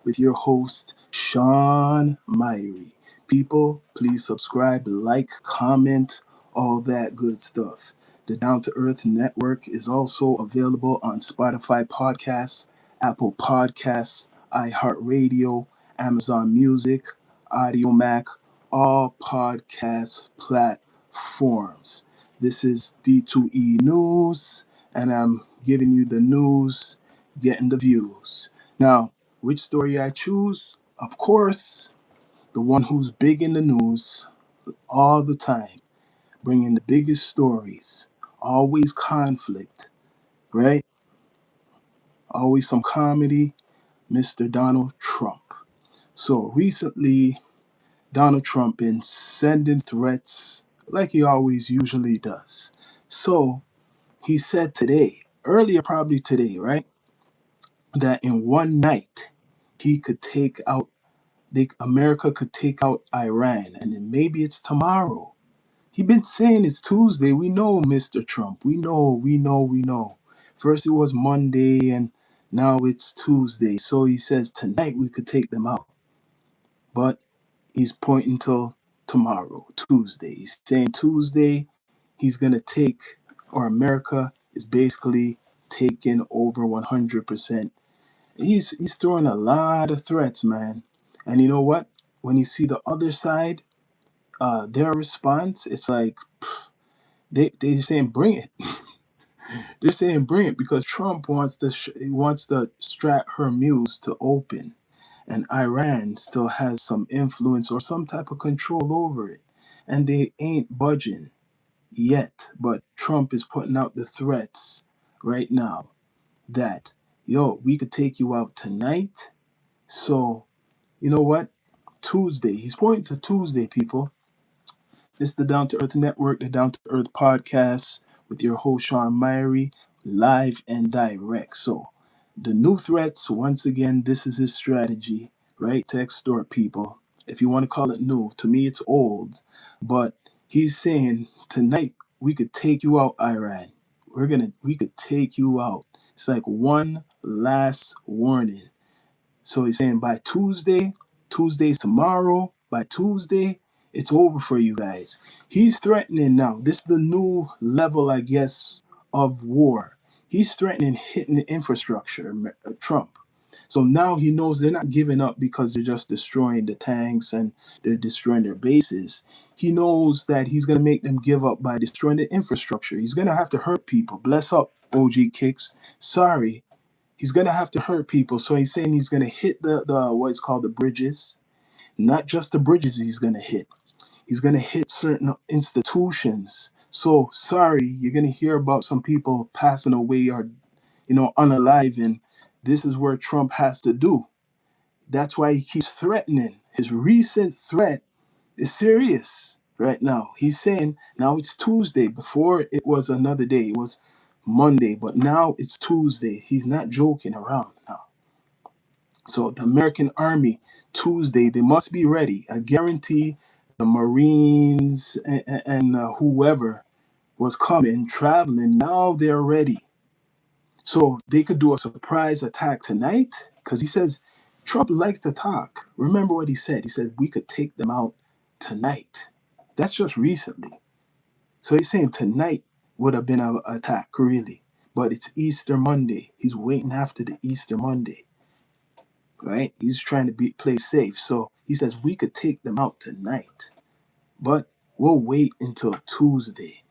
with your host, Sean Myrie. People, please subscribe, like, comment, all that good stuff. The Down to Earth Network is also available on Spotify Podcasts, Apple Podcasts, iHeartRadio, Amazon Music, Audio Mac, all podcast platforms. This is D2E News, and I'm giving you the news, getting the views. Now, which story I choose? Of course, the one who's big in the news all the time, bringing the biggest stories, always conflict, right? Always some comedy, Mr. Donald Trump. So recently, Donald Trump been sending threats like he always usually does. So he said today, earlier probably today, right, that in one night he could take out America could take out Iran, and then maybe it's tomorrow. He been saying it's Tuesday. We know, Mr. Trump. We know. First it was Monday, and now it's Tuesday. So he says tonight we could take them out, but he's pointing to tomorrow, Tuesday. He's saying Tuesday he's gonna take, or America is basically taking over 100%. He's throwing a lot of threats, man. And you know what? When you see the other side, their response, it's like they're saying bring it. They're saying bring it because Trump wants the Strat Hormuz to open, and Iran still has some influence or some type of control over it, and they ain't budging yet. But Trump is putting out the threats right now that we could take you out tonight. So you know what? Tuesday. He's pointing to Tuesday, people. This is the Down to Earth Network, the Down to Earth podcast with your host, Sean Myrie, live and direct. So, the new threats, once again, this is his strategy, right? To extort people. If you want to call it new, to me it's old. But he's saying tonight we could take you out, Iran. We could take you out. It's like one last warning. So he's saying by Tuesday's tomorrow, by Tuesday, it's over for you guys. He's threatening now. This is the new level, I guess, of war. He's threatening hitting the infrastructure, Trump. So now he knows they're not giving up because they're just destroying the tanks and they're destroying their bases. He knows that he's going to make them give up by destroying the infrastructure. He's going to have to hurt people. Bless up, OG Kicks. Sorry, he's gonna have to hurt people. So he's saying he's gonna hit the what's called the bridges. Not just the bridges he's gonna hit. He's gonna hit certain institutions. So sorry, you're gonna hear about some people passing away or unalive, and this is where Trump has to do. That's why he keeps threatening. His recent threat is serious right now. He's saying now it's Tuesday. Before it was another day. It was Monday, but now it's Tuesday. He's not joking around now. So the American Army, Tuesday, they must be ready. I guarantee the Marines and whoever was coming, traveling, now they're ready. So they could do a surprise attack tonight because he says Trump likes to talk. Remember what he said? He said we could take them out tonight. That's just recently. So he's saying tonight would have been an attack, really. But it's Easter Monday. He's waiting after the Easter Monday, right? He's trying to play safe. So he says we could take them out tonight, but we'll wait until Tuesday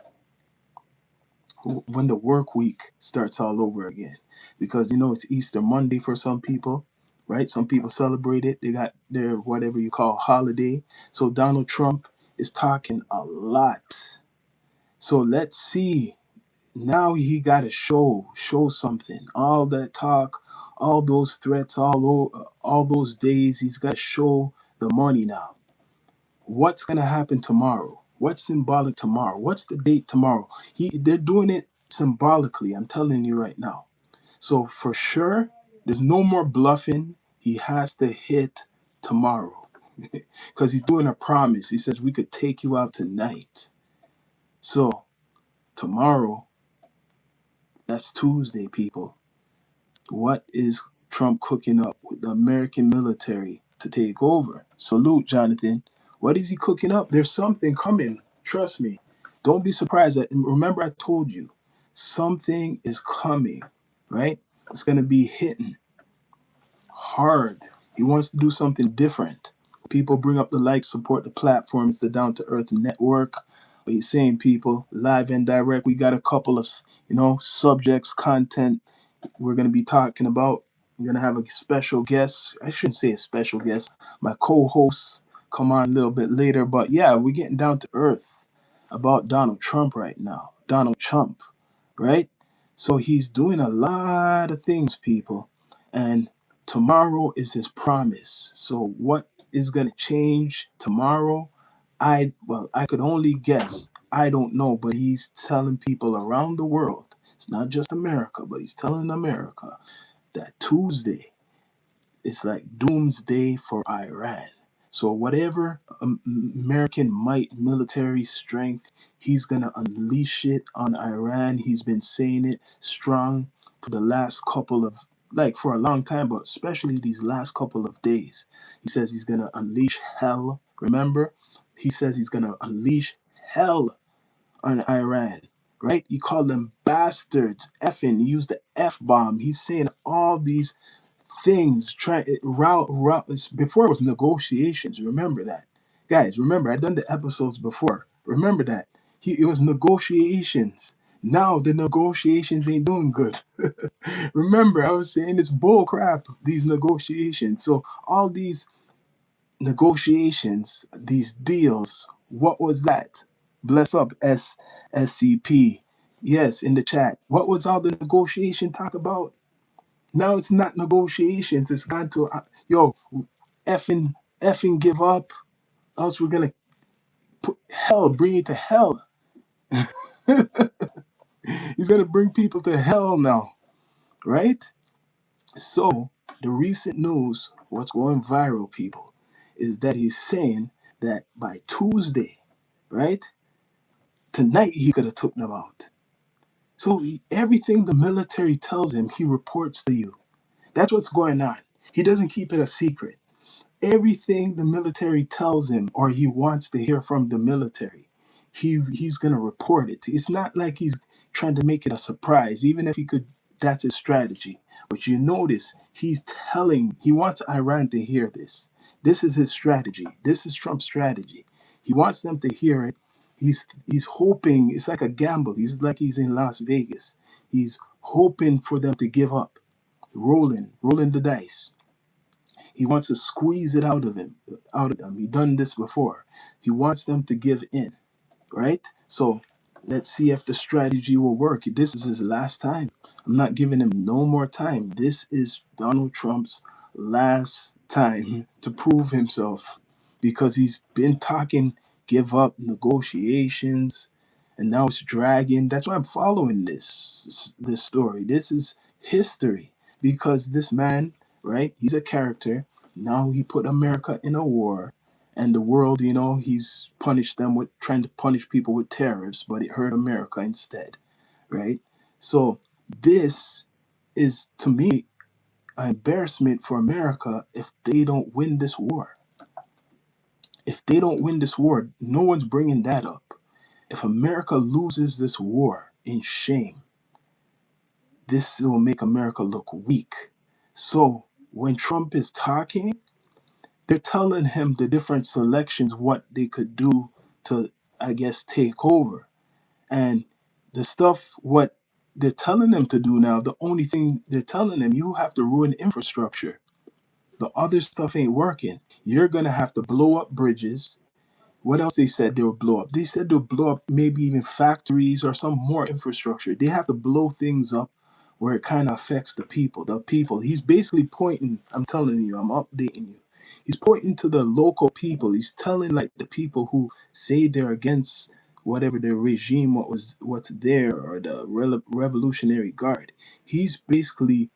when the work week starts all over again. Because it's Easter Monday for some people, right? Some people celebrate it. They got their whatever you call holiday. So Donald Trump is talking a lot. So let's see. Now he got to show something. All that talk, all those threats, all those days, he's got to show the money now. What's going to happen tomorrow? What's symbolic tomorrow? What's the date tomorrow? They're doing it symbolically, I'm telling you right now. So for sure, there's no more bluffing. He has to hit tomorrow because he's doing a promise. He says we could take you out tonight. So tomorrow, that's Tuesday, people. What is Trump cooking up with the American military to take over. Salute, Jonathan. What is he cooking up? There's something coming. Trust me. Don't be surprised. Remember, I told you something is coming, right? It's going to be hitting hard. He wants to do something different. People bring up the like, support the platform. It's the Down to Earth Network. What he's saying, people, live and direct. We got a couple of, subjects, content we're going to be talking about. We're going to have a special guest. I shouldn't say a special guest. My co-hosts come on a little bit later. But yeah, we're getting down to earth about Donald Trump right now. Donald Trump, right? So he's doing a lot of things, people. And tomorrow is his promise. So what is going to change tomorrow? I could only guess. I don't know, but he's telling people around the world. It's not just America, but he's telling America that Tuesday is like doomsday for Iran. So whatever American might, military strength, he's gonna unleash it on Iran. He's been saying it strong for the last couple of for a long time, but especially these last couple of days. He says he's gonna unleash hell. Remember, he says he's gonna unleash hell on Iran, right? He called them bastards, effing. He used the F bomb. He's saying all these things. Before it was negotiations. Remember that, guys. Remember, I done the episodes before. Remember that it was negotiations. Now the negotiations ain't doing good. Remember, I was saying it's bull crap. These negotiations. So all these negotiations, these deals. What was that? Bless up SCP. Yes, in the chat. What was all the negotiation talk about? Now it's not negotiations. It's gone to effing effing give up. Else we're gonna put hell, bring you to hell. He's gonna bring people to hell now, right? So the recent news, what's going viral, people, is that he's saying that by Tuesday, right? Tonight he could have took them out. So everything the military tells him, he reports to you. That's what's going on. He doesn't keep it a secret. Everything the military tells him or he wants to hear from the military, he's gonna report it. It's not like he's trying to make it a surprise, even if he could. That's his strategy. But you notice he wants Iran to hear this. This is his strategy. This is Trump's strategy. He wants them to hear it. He's hoping. It's like a gamble. He's in Las Vegas. He's hoping for them to give up, rolling the dice. He wants to squeeze it out of them. He done this before. He wants them to give in, right? So let's see if the strategy will work. This is his last time. I'm not giving him no more time. This is Donald Trump's last time to prove himself because he's been talking give up negotiations and now it's dragging. That's why I'm following this story. This is history because this man, right? He's a character. Now he put America in a war, and the world, he's punished them with trying to punish people with tariffs, but it hurt America instead, right? So this is to me an embarrassment for America if they don't win this war. If they don't win this war, no one's bringing that up. If America loses this war in shame, this will make America look weak. So when Trump is talking, they're telling him the different selections, what they could do to, I guess, take over. And the stuff, what they're telling them to do now, the only thing they're telling them, you have to ruin infrastructure. The other stuff ain't working. You're going to have to blow up bridges. What else they said they would blow up? They said they'll blow up maybe even factories or some more infrastructure. They have to blow things up where it kind of affects the people. The people. He's basically pointing, I'm telling you, I'm updating you. He's pointing to the local people. He's telling like the people who say they're against whatever the regime, what's there, or the Revolutionary Guard. He's basically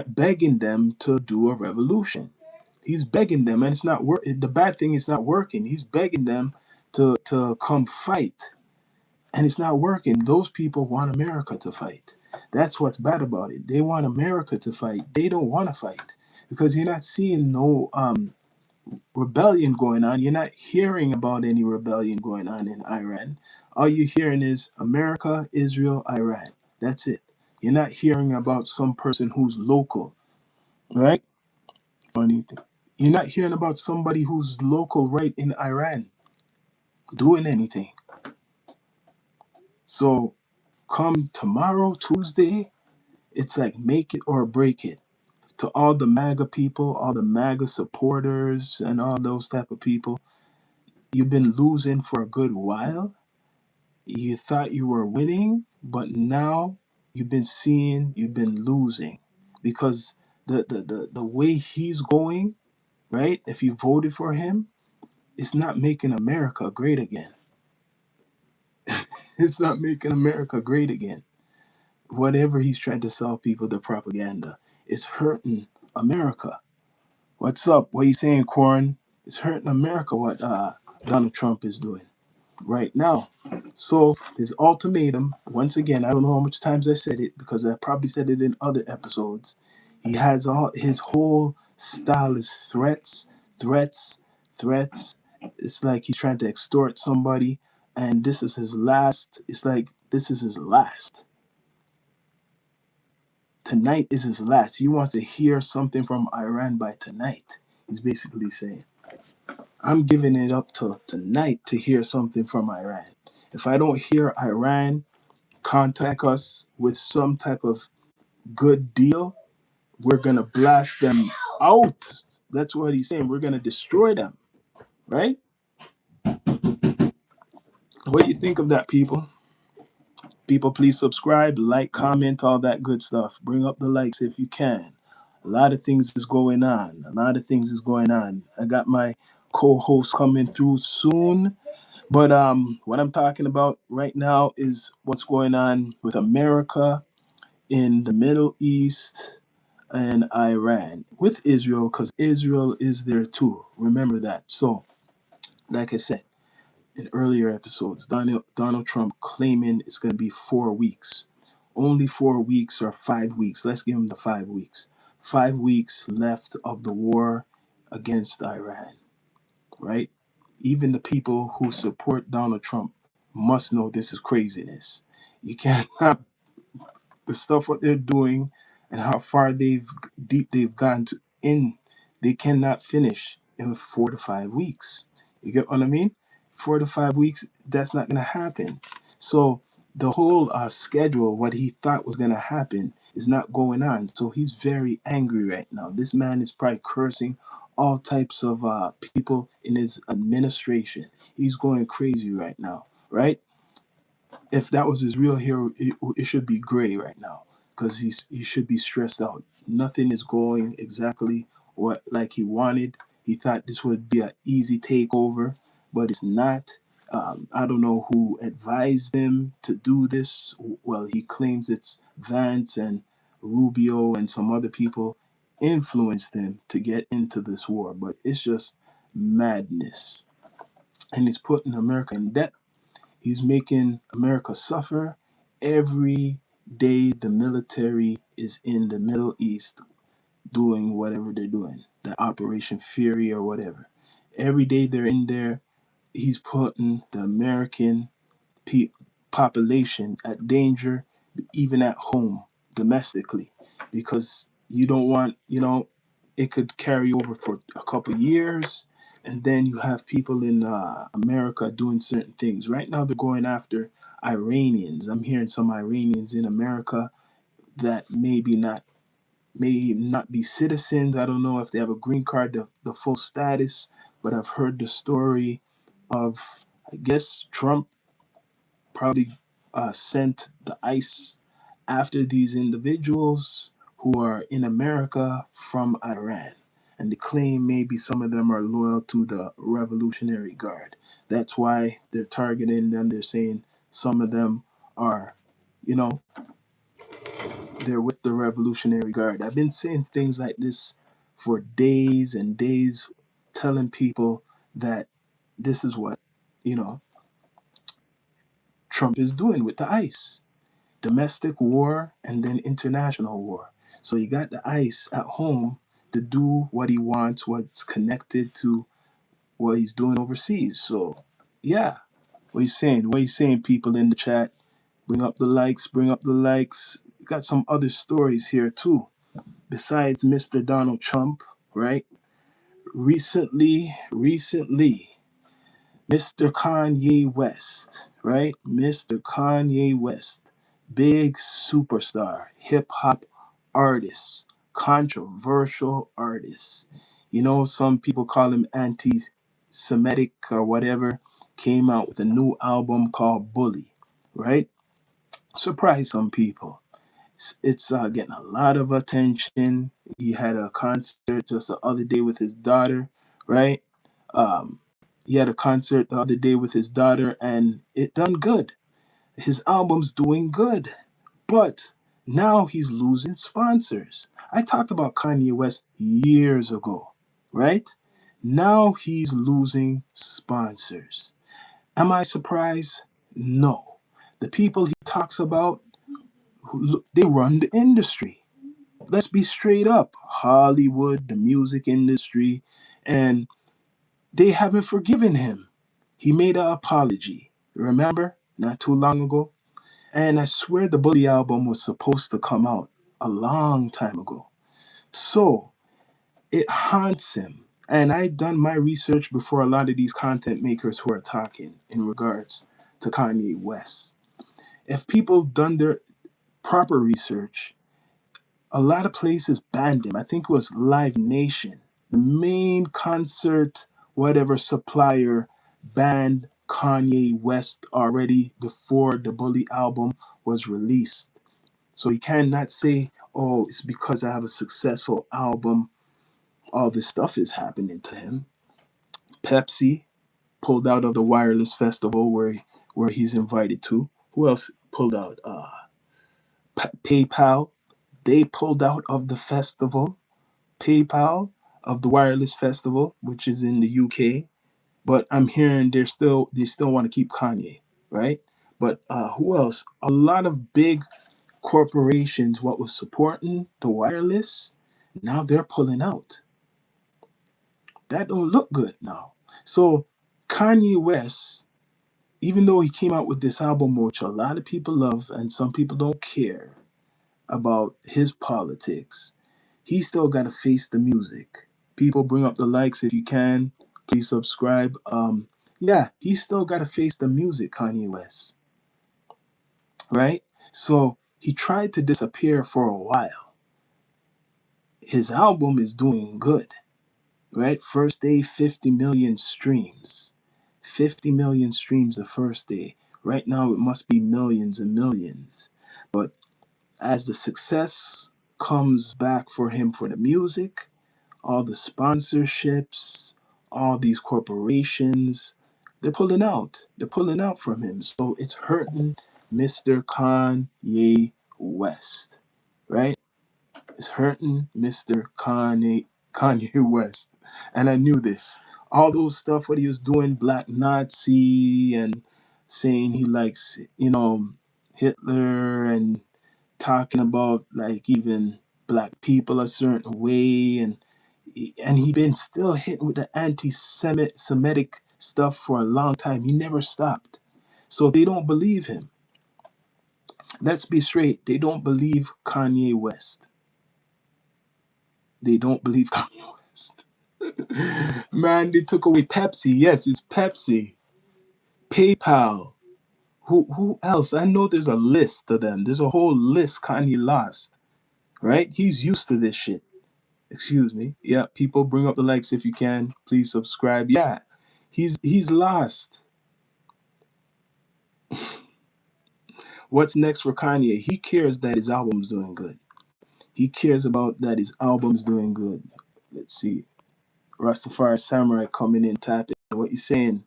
begging them to do a revolution. He's begging them, and it's not work. The bad thing is not working. He's begging them to come fight, and it's not working. Those people want America to fight. That's what's bad about it. They want America to fight. They don't want to fight because you're not seeing no rebellion going on. You're not hearing about any rebellion going on in Iran. All you're hearing is America, Israel, Iran. That's it. You're not hearing about some person who's local, right? Funny thing. You're not hearing about somebody who's local right in Iran doing anything. So come tomorrow, Tuesday, it's like make it or break it. To all the MAGA people, all the MAGA supporters, and all those type of people, you've been losing for a good while. You thought you were winning, but now you've been losing because the way he's going, right? If you voted for him, it's not making America great again. It's not making America great again. Whatever he's trying to sell people, the propaganda, it's hurting America. What's up? What are you saying, Corn? It's hurting America what Donald Trump is doing right now. So his ultimatum, once again, I don't know how much times I said it because I probably said it in other episodes. He has all his whole style is threats, threats, threats. It's like he's trying to extort somebody, and this is his last. It's like this is his last. Tonight is his last. He wants to hear something from Iran by tonight. He's basically saying, I'm giving it up to tonight to hear something from Iran. If I don't hear Iran contact us with some type of good deal, we're going to blast them out. That's what he's saying. We're going to destroy them, right? What do you think of that, people? People, please subscribe, like, comment, all that good stuff. Bring up the likes if you can. A lot of things is going on. A lot of things is going on. I got my co-host coming through soon. But what I'm talking about right now is what's going on with America in the Middle East and Iran with Israel, because Israel is there too. Remember that. So, like I said in earlier episodes, Donald Trump claiming it's going to be 4 weeks. Only 4 weeks or 5 weeks. Let's give him the 5 weeks. 5 weeks left of the war against Iran, right? Even the people who support Donald Trump must know this is craziness. You cannot the stuff what they're doing and how far they've deep they've gone to in they cannot finish in 4 to 5 weeks. You get what I mean? 4 to 5 weeks, that's not gonna happen. So the whole schedule, what he thought was gonna happen, is not going on. So he's very angry right now. This man is probably cursing all types of people in his administration. He's going crazy right now, right? If that was his real hero, it should be Gray right now because he should be stressed out. Nothing is going exactly what like he wanted. He thought this would be an easy takeover, but it's not. I don't know who advised him to do this. Well, he claims it's Vance and Rubio and some other people influenced him to get into this war, but it's just madness. And he's putting America in debt. He's making America suffer. Every day the military is in the Middle East doing whatever they're doing, the Operation Fury or whatever. Every day they're in there, he's putting the American pe- population at danger, even at home, domestically, because you don't want, it could carry over for a couple years, and then you have people in America doing certain things. Right now, they're going after Iranians. I'm hearing some Iranians in America that may not be citizens. I don't know if they have a green card, the full status, but I've heard the story of, I guess, Trump probably sent the ICE after these individuals who are in America from Iran. And they claim maybe some of them are loyal to the Revolutionary Guard. That's why they're targeting them. They're saying some of them are, you know, they're with the Revolutionary Guard. I've been saying things like this for days and days, telling people that this is what, you know, Trump is doing with the ICE. domestic war and then international war. So you got the ICE at home to do what he wants, what's connected to what he's doing overseas. So yeah, what are you saying? What are you saying, people in the chat? Bring up the likes, bring up the likes. We got some other stories here too. Besides Mr. Donald Trump, right? Recently, Mr. Kanye West, right? Mr. Kanye West, big superstar, hip hop artist, controversial artist. You know, some people call him anti Semitic or whatever, came out with a new album called Bully, right? Surprised some people. It's getting a lot of attention. He had a concert just the other day with his daughter, right? Um, he had a concert the other day with his daughter, and it done good. His album's doing good, but now he's losing sponsors. I talked about Kanye West years ago, right? Now he's losing sponsors. Am I surprised? No. The people he talks about, they run the industry. Let's be straight up. Hollywood, the music industry, and they haven't forgiven him. He made an apology, remember? Not too long ago. And I swear the Bully album was supposed to come out a long time ago. So it haunts him. And I done my research before a lot of these content makers who are talking in regards to Kanye West. If people done their proper research, a lot of places banned him. I think it was Live Nation, the main concert, whatever supplier, banned Kanye West already before the Bully album was released. So you cannot say, oh, it's because I have a successful album, all this stuff is happening to him. Pepsi pulled out of the Wireless Festival where he's invited to. Who else pulled out? PayPal. They pulled out of the festival. PayPal of the Wireless Festival, which is in the UK. But I'm hearing they still want to keep Kanye, right? But who else? A lot of big corporations, what was supporting the wireless, now they're pulling out. That don't look good now. So Kanye West, even though he came out with this album, which a lot of people love and some people don't care about his politics, he still got to face the music. People bring up the likes if you can. Please subscribe. Yeah, he still got to face the music, Kanye West, right? So he tried to disappear for a while. His album is doing good, right? First day, 50 million streams. 50 million streams the first day. Right now, it must be millions and millions. But as the success comes back for him for the music, all the sponsorships, all these corporations, they're pulling out. They're pulling out from him. So it's hurting Mr. Kanye West, right? It's hurting Mr. Kanye West. And I knew this. All those stuff what he was doing, black Nazi and saying he likes, Hitler and talking about like even black people a certain way and he been still hitting with the anti-Semitic stuff for a long time. He never stopped. So they don't believe him. Let's be straight. They don't believe Kanye West. They don't believe Kanye West. Man, they took away Pepsi. Yes, it's Pepsi. PayPal. Who else? I know there's a list of them. There's a whole list Kanye lost. Right? He's used to this shit. Excuse me. Yeah, people bring up the likes if you can. Please subscribe. Yeah. He's lost. What's next for Kanye? He cares that his album's doing good. He cares about that his album's doing good. Let's see. Rastafari Samurai coming in tapping. What you saying?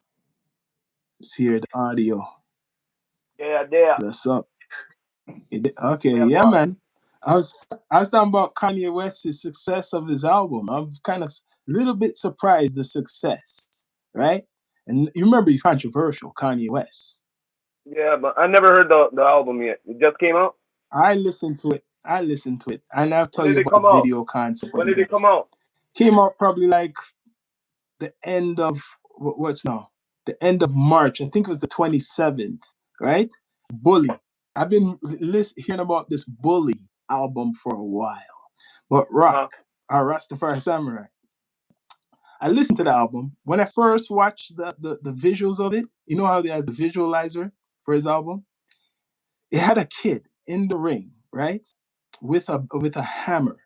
Let's hear the audio. Yeah, there. What's up? Okay, Yeah, yeah, boss. man. I was talking about Kanye West's success of his album. I'm kind of a little bit surprised the success, right? And you remember he's controversial, Kanye West. Yeah, but I never heard the album yet. It just came out. I listened to it. And I'll When tell did you it about the come out? video concept When of did it. it come out? Came out probably like the end of what's now the end of March. I think it was the 27th, right? Bully. I've been hearing about this Bully album for a while. But Rock, Uh-huh. our Rastafari Samurai, I listened to the album. When I first watched the visuals of it, you know how he has the visualizer for his album? It had a kid in the ring, right? With a hammer,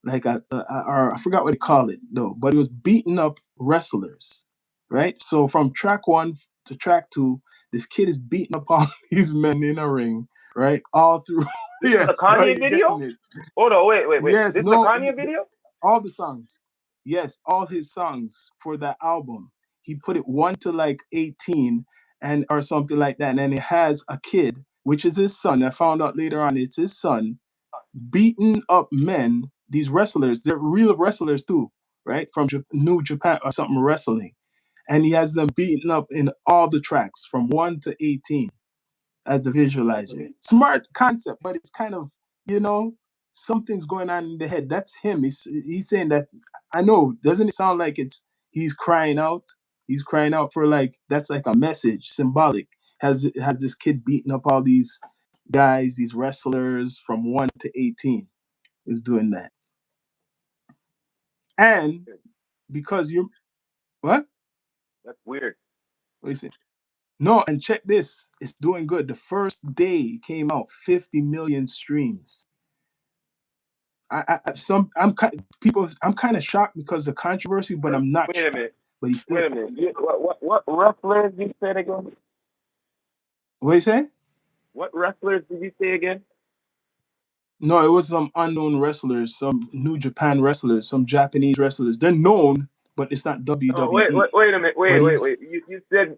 like or I forgot what they call it though, but it was beating up wrestlers, right? So from track one to track two, this kid is beating up all these men in a ring, right? All through. This is a Yes, are Kanye you getting video? it? Hold on, wait. Yes, This is a no, Kanye video? all the songs. Yes, all his songs for that album. He put it 1 to like 18 and or something like that. And then it has a kid, which is his son. I found out later on it's his son beating up men, these wrestlers. They're real wrestlers too, right? From New Japan or something wrestling. And he has them beaten up in all the tracks from 1 to 18 as the visualizer. Smart concept, but it's kind of, you know, something's going on in the head. That's him. He's saying that. I know. Doesn't it sound like it's he's crying out? He's crying out for like that's like a message, symbolic. Has this kid beating up all these guys, these wrestlers from 1 to 18? Is doing that, and because you what? That's weird. What do you say? No, and check this. It's doing good. The first day it came out, 50 million streams. Some people. I'm kind of shocked because of the controversy, but I'm not Wait a shocked. minute. But he's still. Wait a minute. What wrestlers did you say again? What do you say? What wrestlers did you say again? No, it was some unknown wrestlers, some New Japan wrestlers, some Japanese wrestlers. They're known, but it's not Oh, WWE. wait a minute. But he, Wait.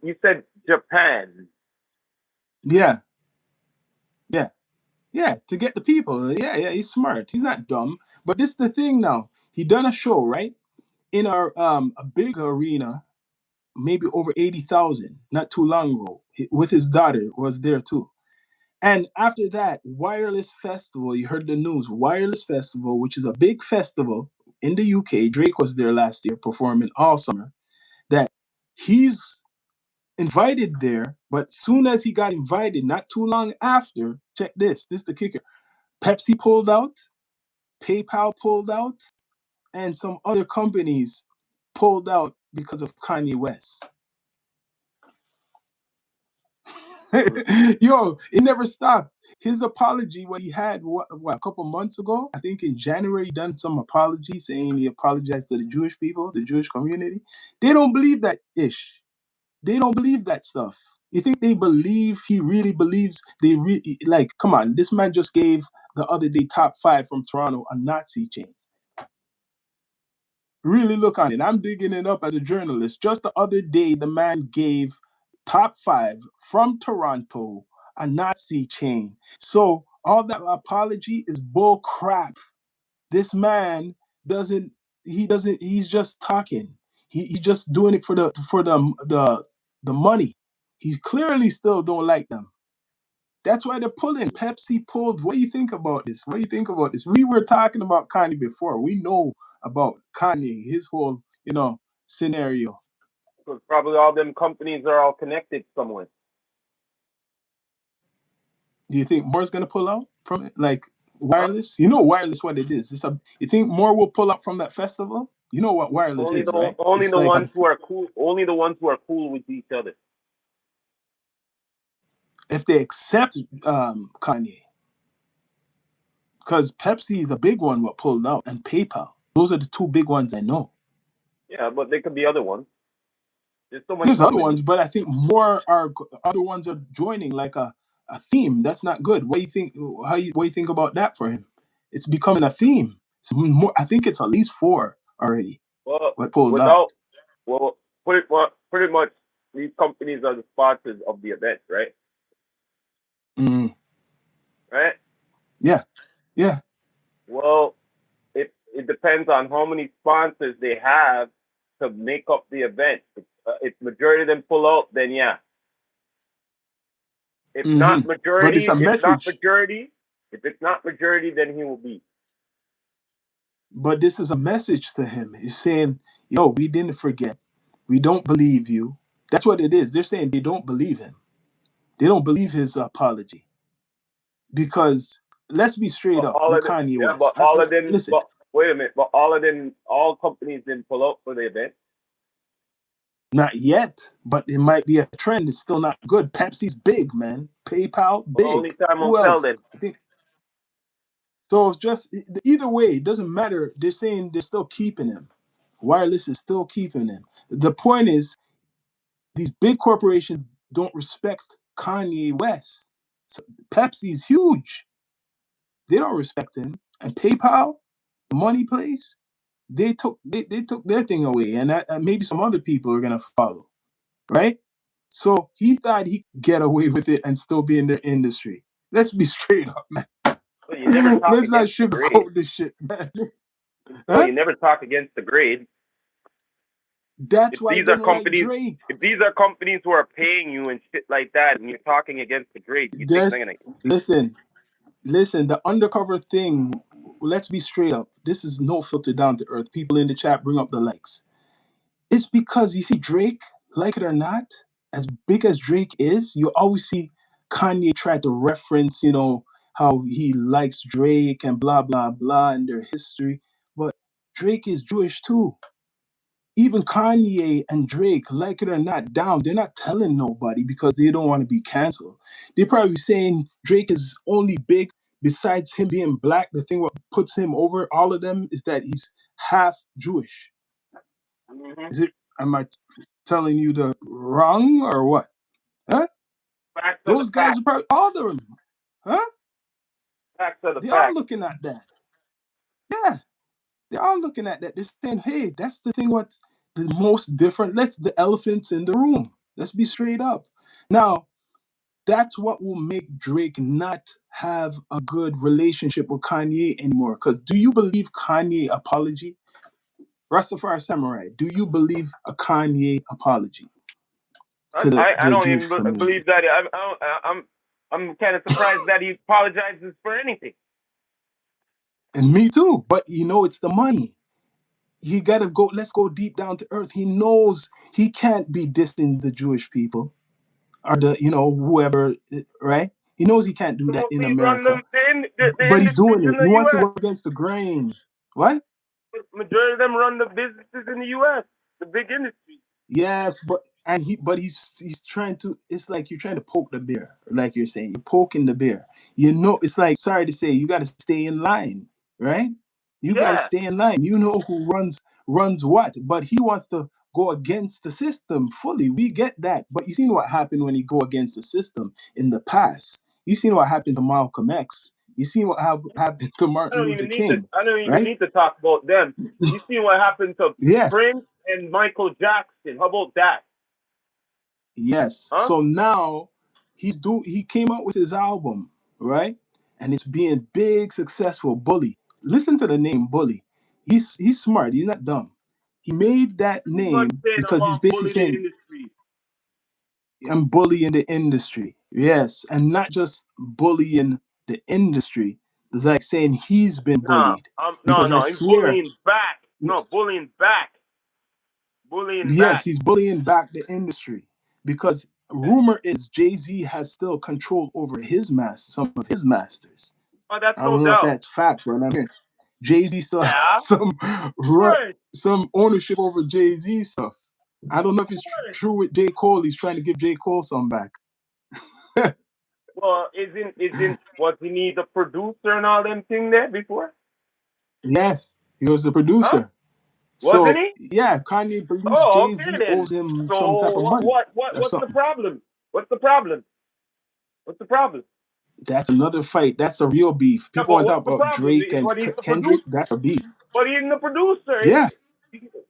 You said Japan. yeah, yeah, yeah, to get the people. Yeah, yeah, he's smart. He's not dumb. But this is the thing now. He done a show right in our a big arena, maybe over 80,000, not too long ago. With his daughter was there too. And after that, Wireless Festival, you heard the news, Wireless Festival, which is a big festival in the UK. Drake was there last year performing all summer. That he's invited there, but soon as he got invited, not too long after, check this is the kicker. Pepsi pulled out, PayPal pulled out, and some other companies pulled out because of Kanye West. Yo, it never stopped. His apology, what he had, what a couple months ago, I think in January, he done some apology saying he apologized to the Jewish people, the Jewish community. They don't believe that ish. They don't believe that stuff. You think they believe he really believes they really like? Come on, this man just gave the other day top five from Toronto a Nazi chain. Really look on it. I'm digging it up as a journalist. Just the other day, the man gave top five from Toronto a Nazi chain. So all that apology is bull crap. This man doesn't. He doesn't. He's just talking. He's just doing it for the money. He's clearly still don't like them. That's why they're pulling. Pepsi pulled. What do you think about this? What do you think about this? We were talking about Kanye before. We know about Kanye, his whole, scenario. Because probably all them companies are all connected somewhere. Do you think more is gonna pull out from it? Like Huh? wireless? You know wireless what it is. You think more will pull out from that festival? You know what wireless is, right? Only It's the like ones who are cool. Only the ones who are cool with each other. if they accept Kanye. Because Pepsi is a big one what pulled out and PayPal. Those are the two big ones I know. Yeah, but there could be other ones. There's so many There's other companies. ones, but I think more are other ones are joining like a theme. That's not good. What do you think? What do you think about that for him? It's becoming a theme. It's more. I think it's at least four already. Well, What pulled out? without well, pretty much these companies are the sponsors of the event, right? Mm, Right. yeah, yeah. Well, it depends on how many sponsors they have to make up the event. If majority of them pull out, then yeah. If Hmm. not But it's majority, a message. if it's not majority, then he will be. But this is a message to him. He's saying, "Yo, we didn't forget. We don't believe you." That's what it is. They're saying they don't believe him. They don't believe his apology because let's be straight But up all with of them, Kanye yeah, West. Listen, but wait a minute, but all of them, all companies didn't pull out for the event. not yet, but it might be a trend. It's still not good. Pepsi's big, man. PayPal Well, big. only time will Who tell else? then. I think so. It's just either way. It doesn't matter. They're saying they're still keeping him. Wireless is still keeping him. The point is, these big corporations don't respect Kanye West. So Pepsi is huge. They don't respect him. And PayPal, the money place, they took their thing away, and maybe some other people are gonna follow, right? So he thought he could get away with it and still be in the industry. Let's be straight up, man. So you never talk Let's not against the grade. sugarcoat this shit, man. So Huh? you never talk against the grade. That's If why I these are didn't like companies, Drake. if these are companies who are paying you and shit like that, and you're talking against the grade, you think they're This gonna? listen, listen, the undercover thing, let's be straight up. This is no filter down to earth. People in the chat bring up the likes. It's because you see Drake, like it or not, as big as Drake is, you always see Kanye try to reference, how he likes Drake and blah blah blah and their history. But Drake is Jewish too. Even Kanye and Drake, like it or not, down, they're not telling nobody because they don't want to be canceled. They're probably saying Drake is only big besides him being black. The thing what puts him over all of them is that he's half Jewish. Mm-hmm. Is it? Am I telling you the wrong or what? Huh? Facts are the Those guys facts. are probably all of them. Huh? Facts are the They are facts. looking at that. Yeah, they are looking at that. They're saying, hey, that's the thing what's the most different. Let's the elephants in the room. Let's be straight up. Now, that's what will make Drake not have a good relationship with Kanye anymore. Because do you believe Kanye apology? Rastafari Samurai, do you believe a Kanye apology to I the don't Jewish even community? believe that. I'm kind of surprised that he apologizes for anything. And me too. But it's the money. He gotta go. Let's go deep down to earth. He knows he can't be dissing the Jewish people or the whoever, right? He knows he can't do The that in movies run America, the but he's industries doing in it. He the wants to U.S. go against the grain. What? Majority of them run the businesses in the U.S. The big industries. Yes, but he's trying to. It's like you're trying to poke the bear, like you're saying. You're poking the bear. It's like, sorry to say, you got to stay in line, right? You got to Yeah, stay in line. You know who runs what, but he wants to go against the system fully. We get that, but you seen what happened when he go against the system in the past. You seen what happened to Malcolm X. You seen what happened to Martin Luther King, I don't even right? need to talk about them. You see what happened to Yes. Prince and Michael Jackson? How about that? Yes. Huh? So now he came out with his album, right? And it's being big, successful. Bully. Listen to the name Bully. He's smart. He's not dumb. He made that Everyone name saying I because he's want basically bully the saying, industry. I'm bullying the industry. Yes. And not just bullying the industry. It's like saying he's been Nah, bullied. no, Because I no. He's swear, bullying back. No, bullying back. Bullying yes, back. he's bullying back the industry because rumor is Jay-Z has still control over some of his masters. Oh, that's I no don't know if doubt. that's fact, but I mean, Jay-Z still has Yeah. Right. some ownership over Jay-Z stuff. I don't know if it's Right. true with J. Cole. He's trying to give J. Cole some back. Well, isn't was he need the producer and all them thing there before? Yes, he was the Huh? producer. Wasn't So he? yeah, Kanye produced Oh, okay Jay-Z, owes then. him So some type of money or what's the something. problem? What's the problem? What's the problem? That's another fight. That's a real beef. Yeah, People but want to talk what's the about problem? Drake and But he's the Kendrick. producer. That's a beef. But he's the producer. Yeah,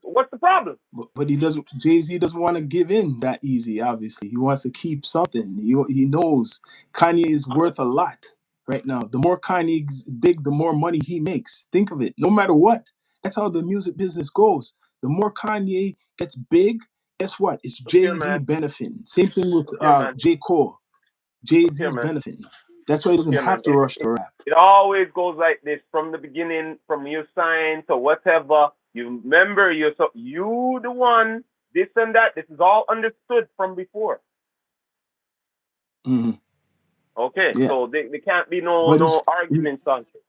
What's the problem? but he doesn't. Jay-Z doesn't want to give in that easy. Obviously, he wants to keep something. He knows Kanye is worth a lot right now. The more Kanye's big, the more money he makes. Think of it. No matter what, that's how the music business goes. The more Kanye gets big, guess what? It's Look here, Jay-Z man. benefiting. Same thing with Look here, man. J. Cole. Look here, Jay-Z's man. benefiting. That's why he Look doesn't here, man. have to rush to rap. It always goes like this from the beginning, from your sign to whatever. You remember yourself. You the one. This and that. This is all understood from before. Hmm. Okay, Yeah, so there can't be no but no arguments on it.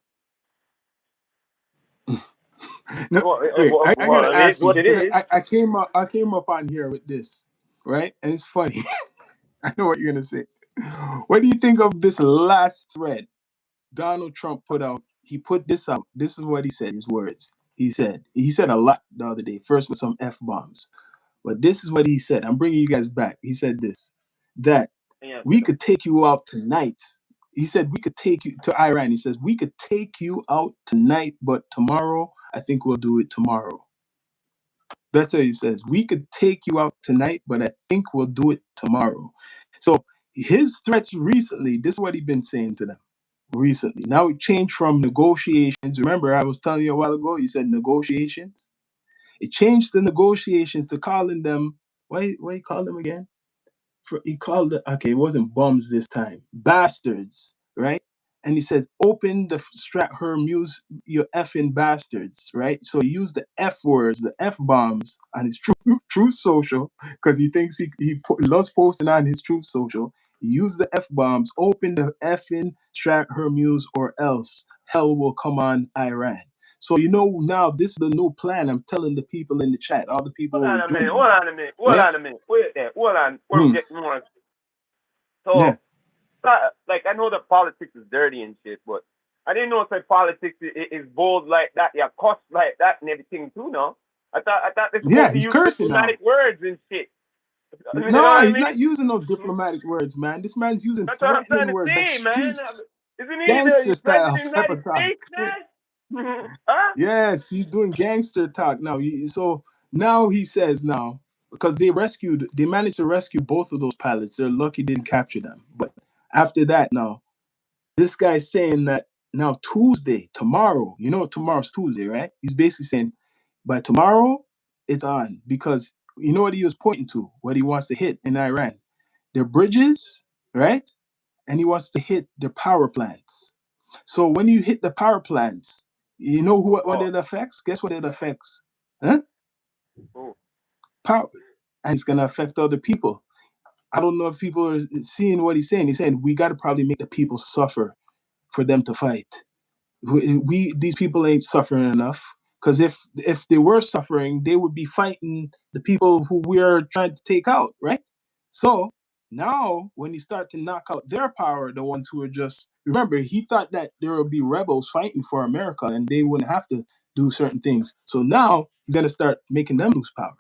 no, wait. I gotta Well, it is ask you what it because is. I came up on here with this, right? And it's funny. I know what you're gonna say. What do you think of this last thread Donald Trump put out? He put this out. This is what he said. His words. He said a lot the other day. First with some f bombs, but this is what he said. I'm bringing you guys back. He said this that Yeah, we could take you out tonight. He said we could take you to Iran. He says we could take you out tonight, but tomorrow I think we'll do it tomorrow. That's what he says. We could take you out tonight, but I think we'll do it tomorrow. So his threats recently, this is what he's been saying to them recently. Now it changed from negotiations. Remember, I was telling you a while ago, he said negotiations. It changed the negotiations to calling them, what you call them again? He called it, okay, it wasn't bums this time, bastards, right? And he said, open the strat her muse, you effing bastards, right? So he used the F words, the F bombs on his true social because he thinks loves posting on his true social. He used the F bombs, open the effing strat her muse or else hell will come on Iran. So you know now this is the new plan. I'm telling the people in the chat, all the people hold who on was a minute. joining Hold me, on a minute. Hold right? on a minute. Wait there. Hold on. Before we Hmm. get more. Yeah. So, like, I know that politics is dirty and shit, but I didn't know if like, politics is bold like that. Yeah, cost like that and everything too. No, I thought they're Yeah, supposed to he's use cursing now. diplomatic words and shit. You know No, what I he's mean? not using no diplomatic words, man. This man's using That's what I'm trying threatening to words like say, man. streets, Isn't he gangster the president style of the type United of talk. States, man? Huh? Yes, he's doing gangster talk now. So now he says now because they managed to rescue both of those pilots. They're lucky they didn't capture them. But after that, now this guy's saying that now Tuesday, tomorrow, you know tomorrow's Tuesday, right? He's basically saying by tomorrow it's on because you know what he was pointing to, what he wants to hit in Iran. Their bridges, right? And he wants to hit their power plants. So when you hit the power plants, you know what Oh, it affects? Guess what it affects? Huh? oh, Power. And it's gonna affect other people. I don't know if people are seeing what he's saying. He's saying we gotta probably make the people suffer for them to fight. We these people ain't suffering enough because if they were suffering they would be fighting the people who we're trying to take out, right? So now when you start to knock out their power, the ones who are just, remember, he thought that there would be rebels fighting for America and they wouldn't have to do certain things. So now he's going to start making them lose power.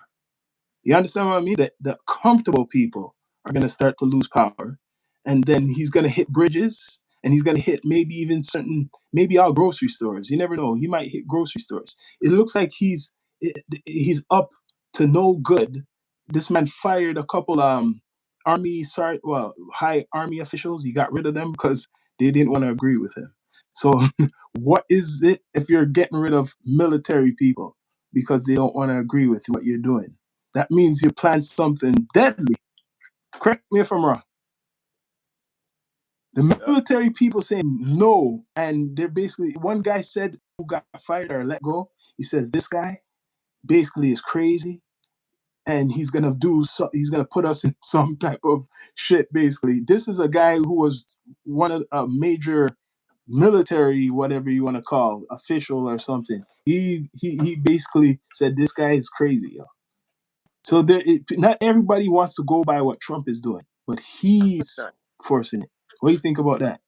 You understand what I mean? That the comfortable people are going to start to lose power, and then he's going to hit bridges, and he's going to hit maybe even maybe all grocery stores. You never know. He might hit grocery stores. It looks like he's up to no good. This man fired a couple high army officials. He got rid of them because they didn't want to agree with him. So what is it if you're getting rid of military people because they don't want to agree with what you're doing? That means you plan something deadly. Correct me if I'm wrong. The yeah. military people saying no, and they're basically, one guy said who got fired or let go. He says this guy basically is crazy, and he's gonna put us in some type of shit. Basically, this is a guy who was one of a major military, whatever you want to call, official or something. He basically said this guy is crazy. Yo. So not everybody wants to go by what Trump is doing, but he's forcing it. What do you think about that?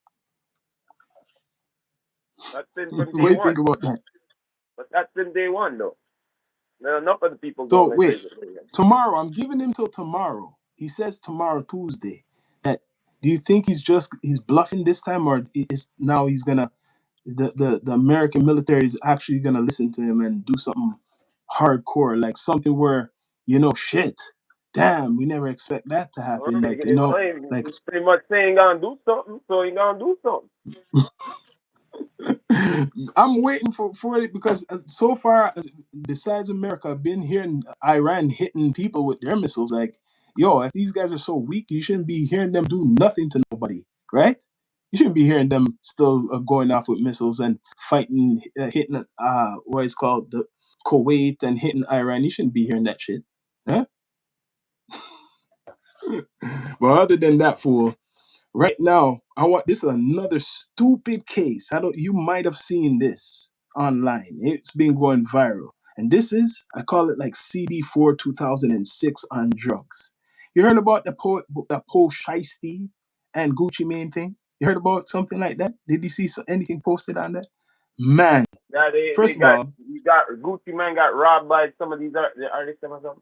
That's been from What day do you think one. about that? But that's been day one, though. Now, enough of the people So going like wait, crazy. tomorrow, I'm giving him till tomorrow. He says tomorrow, Tuesday. That do you think he's bluffing this time, or is now he's gonna the American military is actually gonna listen to him and do something hardcore, like something where shit, damn, we never expect that to Well, happen, like like he's pretty much saying gonna do something, so he gonna do something. I'm waiting for it because so far, besides America, I've been hearing Iran hitting people with their missiles. Like Yo, if these guys are so weak, you shouldn't be hearing them do nothing to nobody, right? You shouldn't be hearing them still going off with missiles and fighting, hitting what is called the Kuwait and hitting Iran. You shouldn't be hearing that shit, huh? But other than that, fool, right now, I want this is another stupid case. I don't. You might have seen this online. It's been going viral, and this is I call it like CB4 2006 on drugs. You heard about the Poe shiesty and Gucci Mane thing? You heard about something like that? Did you see anything posted on that? Man, Yeah, they first of got all, you got Gucci man got robbed by some of these the artists or something.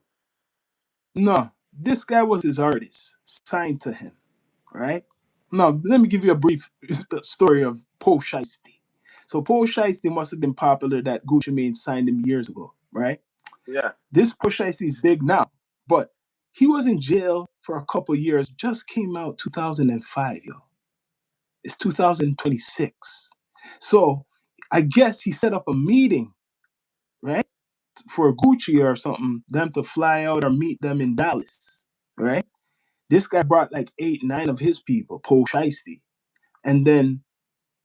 no, this guy was his artist signed to him, right? Now, let me give you a brief story of Poe Shiesty. So, Poe Shiesty must have been popular that Gucci Mane signed him years ago, right? Yeah, This Poe Shiesty is big now, but he was in jail for a couple years, just came out 2005, yo. It's 2026. So, I guess he set up a meeting, right? For Gucci or something, them to fly out or meet them in Dallas, right? This guy brought like 8, 9 of his people, Poe Shiesty. And then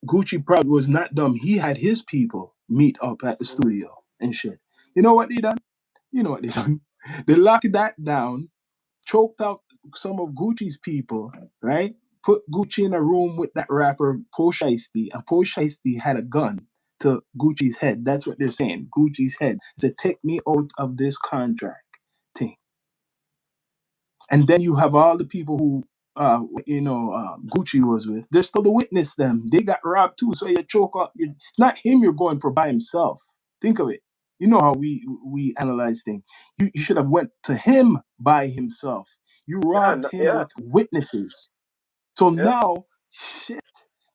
Gucci probably was not dumb. He had his people meet up at the mm-hmm. studio and shit. You know what they done? You know what they done? They locked that down, choked out some of Gucci's people, right? Put Gucci in a room with that rapper Poe Shiesty, and Poe Shiesty had a gun to Gucci's head. That's what they're saying. Gucci's head. Said, take me out of this contract thing. And then you have all the people who Gucci was with. They're still the witness them. They got robbed too. So you choke up. It's not him you're going for by himself. Think of it. You know how we analyze things. You should have went to him by himself. You Yeah, robbed him yeah, with witnesses. So yeah. now, shit,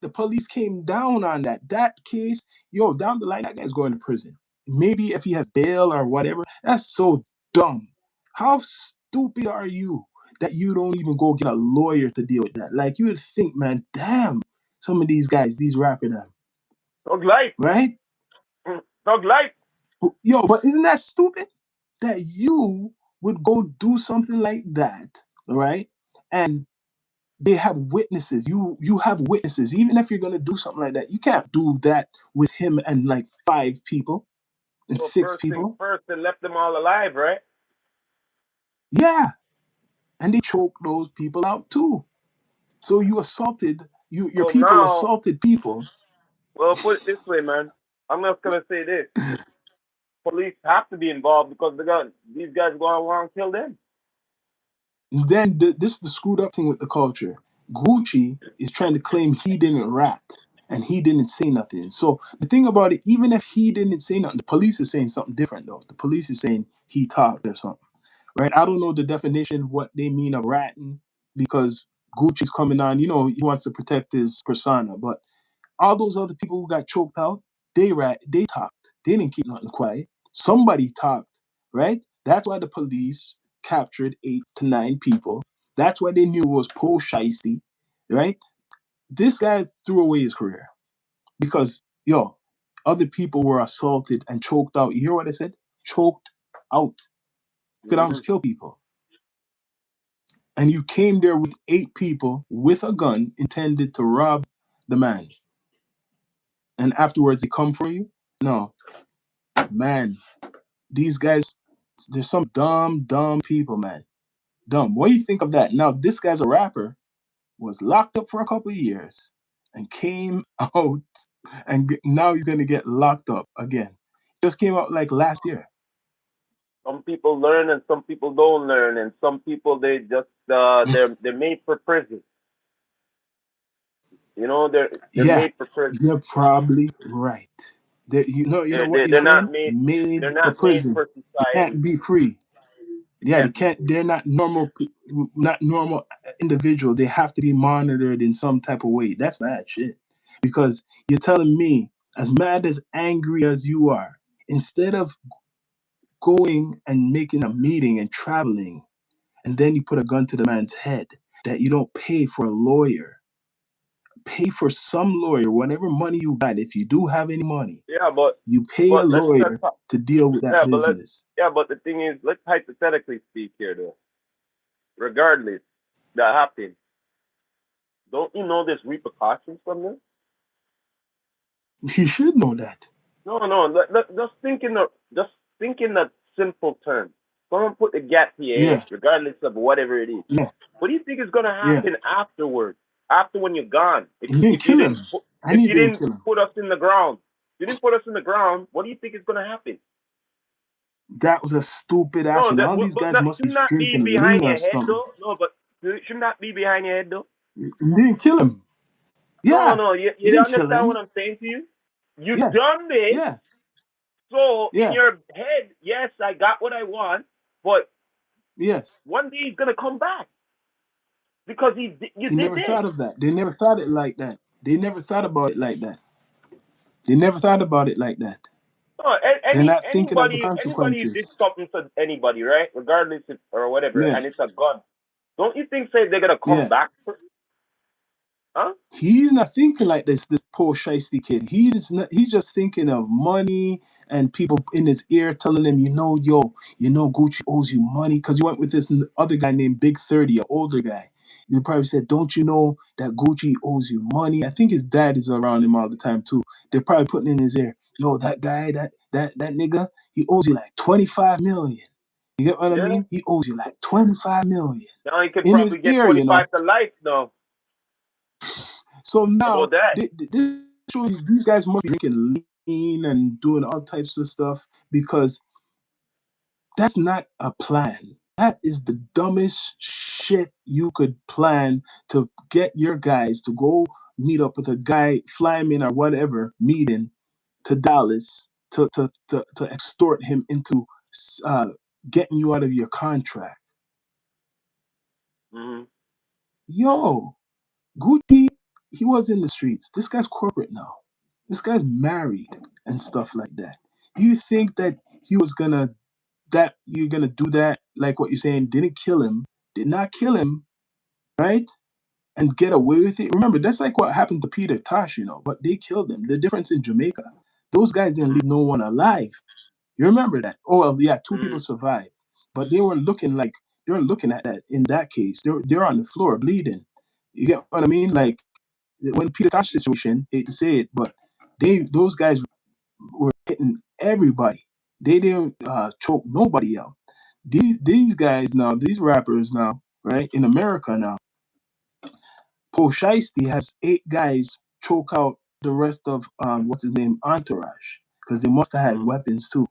the police came down on that. That case, yo, down the line, that guy's going to prison. Maybe if he has bail or whatever. That's so dumb. How stupid are you that you don't even go get a lawyer to deal with that? Like, you would think, man, damn, some of these guys, these rappers, Thug life, right? thug life. Yo, but isn't that stupid? That you would go do something like that, right? And they have witnesses. You have witnesses. Even if you're gonna do something like that, you can't do that with him and like 5 people and Well, six first things people. first, they left them all alive, right? Yeah, and they choke those people out too. So you assaulted your So people now, assaulted people. well, put it this way, man. I'm just gonna say this: police have to be involved because these guys go around and kill them. And then this is the screwed up thing with the culture. Gucci is trying to claim he didn't rat and he didn't say nothing. So the thing about it, even if he didn't say nothing, the police is saying something different though. The police is saying he talked or something. Right? I don't know the definition, what they mean of ratting, because Gucci's coming on, he wants to protect his persona. But all those other people who got choked out, they talked. They didn't keep nothing quiet. Somebody talked, right? That's why the police captured 8 to 9 people. That's why they knew it was Poe Shiesty, right? This guy threw away his career because, other people were assaulted and choked out. You hear what I said? Choked out. Could Hmm. almost kill people. And you came there with 8 people with a gun intended to rob the man. And afterwards they come for you? No, man. These guys, there's some dumb people, man. Dumb. What do you think of that? Now, this guy's a rapper, was locked up for a couple of years, and came out, and now he's gonna get locked up again. Just came out like last year. Some people learn and some people don't learn, and some people they just they're made for prison. You know, they're Yeah, made for prison. you're probably right. You know what you're They're not saying? made Made they're for not made prison. for They society. can't be free. They Yeah, they can't be can't. free. They're not normal. Not normal individual. They have to be monitored in some type of way. That's bad shit. Because you're telling me, as mad as angry as you are, instead of going and making a meeting and traveling, and then you put a gun to the man's head, that you don't pay for a lawyer, pay for some lawyer, whatever money you got. If you do have any money, Yeah, you pay a but let's just lawyer to deal with that yeah, but let's business. yeah, but the thing is, let's hypothetically speak here though. regardless, that happened, don't you know there's repercussions from this? He should know that. No, no. Just think in the simple terms. Someone put the gat to your head, Yeah, regardless of whatever it is. yeah, What do you think is gonna yeah. happen afterwards? After when you're gone? He didn't kill him. And If he you didn't didn't kill him. put us in the ground, you didn't put us in the ground. What do you think is gonna happen? That was a stupid No, action. All these but guys that must be should not be drinking lean behind or your head something. though. No, but it should not be behind your head though. He didn't kill him. No, Yeah, no. he You didn't kill understand what him. I'm saying to you? You Yeah, done this. yeah, So in yeah, your head, yes, I got what I want, but yes. one day he's gonna come back because you He did never this. thought of that. They never thought it like that. They never thought about it like that. They never thought about it like that. No, They're not thinking of the anybody who did consequences. something to anybody, right? Regardless if, or whatever, Yeah, and it's a gun. Don't you think say they're gonna come yeah. back? Huh? He's not thinking like this poor shiesty kid. He's just thinking of money and people in his ear telling him, Gucci owes you money because he went with this other guy named Big 30, an older guy. They probably said, don't you know that Gucci owes you money? I think his dad is around him all the time too. They're probably putting in his ear, yo, that guy, that nigga, he owes you like 25 million. You get what I Yeah. mean? He owes you like 25 million Now he could in his probably get ear, 25 to life. No, So how now about that? this shows these guys must be drinking lean and doing all types of stuff because that's not a plan. That is the dumbest shit you could plan to get your guys to go meet up with a guy, fly him in or whatever, meeting to Dallas to extort him into uh, getting you out of your contract. Hmm. Yo, Gucci, he was in the streets. This guy's corporate now. This guy's married and stuff like that. Do you think that he was gonna that you're gonna do that like what you're saying? Didn't kill him, did not kill him, right? And get away with it. Remember, that's like what happened to Peter Tosh, but they killed him. The difference in Jamaica, those guys didn't leave no one alive. You remember that? Oh well, yeah, two people Hmm. survived, but they weren't looking at that in that case. They're on the floor bleeding. You get what I mean? Like when Peter Tosh situation, hate to say it, but those guys were hitting everybody. They didn't choke nobody out. These guys now, these rappers now, right in America now, Pooh has 8 guys choke out the rest of what's his name entourage because they must have had Hmm. weapons too.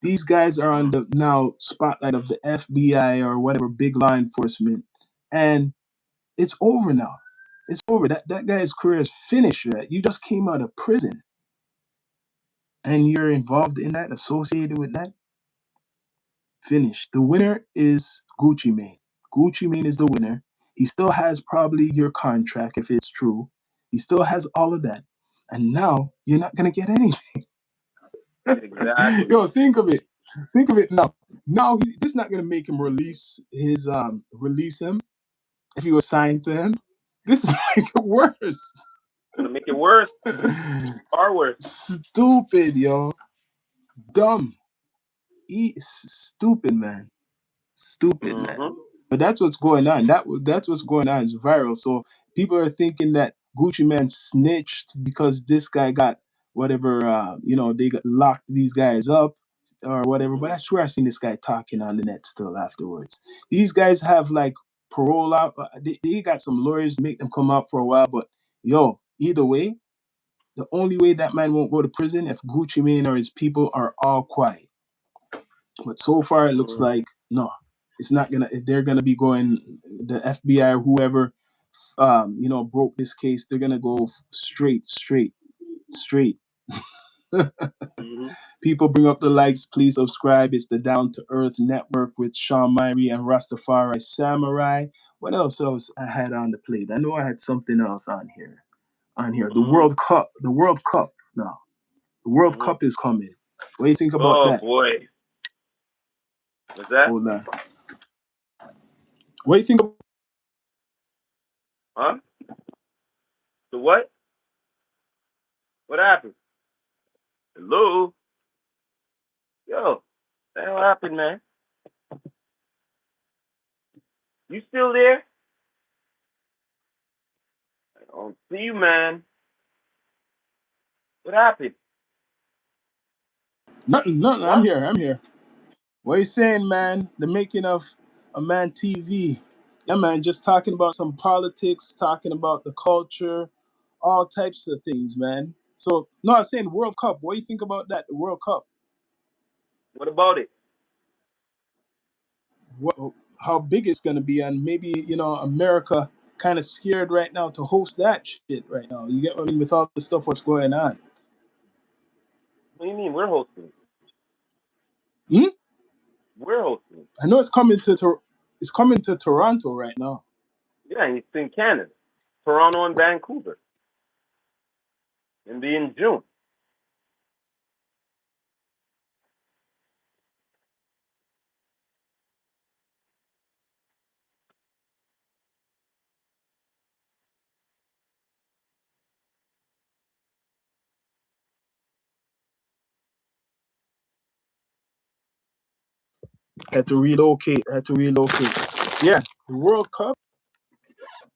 These guys are on the now spotlight of the FBI or whatever big law enforcement, and it's over now. It's over. That guy's career is finished. Right? You just came out of prison and you're involved in that, associated with that. Finished. The winner is Gucci Mane. Gucci Mane is the winner. He still has probably your contract if it's true. He still has all of that. And now you're not gonna get anything. Exactly. Yo, think of it. Think of it now. Now this is not gonna make him release him if he was signed to him. This is make it worse. Gonna make it worse, far worse. Stupid, yo. Dumb. Stupid, man. Stupid, man. Hmm. But that's what's going on. That's what's going on. It's viral. So people are thinking that Gucci Man snitched because this guy got whatever. They got locked these guys up or whatever. But I swear I seen this guy talking on the net still afterwards. These guys have like parole out. They got some lawyers to make them come out for a while. But yo, either way, the only way that man won't go to prison if Gucci Mane or his people are all quiet. But so far, it looks Hmm. like no, it's not gonna. They're gonna be going. The FBI or whoever, broke this case. They're gonna go straight, straight, straight. Hmm. People bring up the likes. Please subscribe. It's the Down to Earth Network with Sean Myrie and Rastafari Samurai. What else I had on the plate? I know I had something else on here. The Hmm. World Cup. The World Cup. No, the World Hmm. Cup is coming. What do you think about Oh that? boy, what's that? Hold on. What do you think? Huh? The what? What happened? Hello? Yo, what happened, man? You still there? I don't see you, man. What happened? Nothing, nothing. I'm What? here. I'm here. What you saying, man? The making of a man TV. Yeah, man. Just talking about some politics, talking about the culture, all types of things, man. So, no, I was saying World Cup. What do you think about that? The World Cup. What about it? What, how big it's gonna be, and maybe America kind of scared right now to host that shit right now. You get what I mean with all the stuff what's going on. What do you mean? We're hosting it. Hmm? We're hosting it. I know it's coming to Toronto right now. Yeah, and it's in Canada, Toronto and Vancouver, and be in June. Had to relocate. Had to relocate. Yeah, the World Cup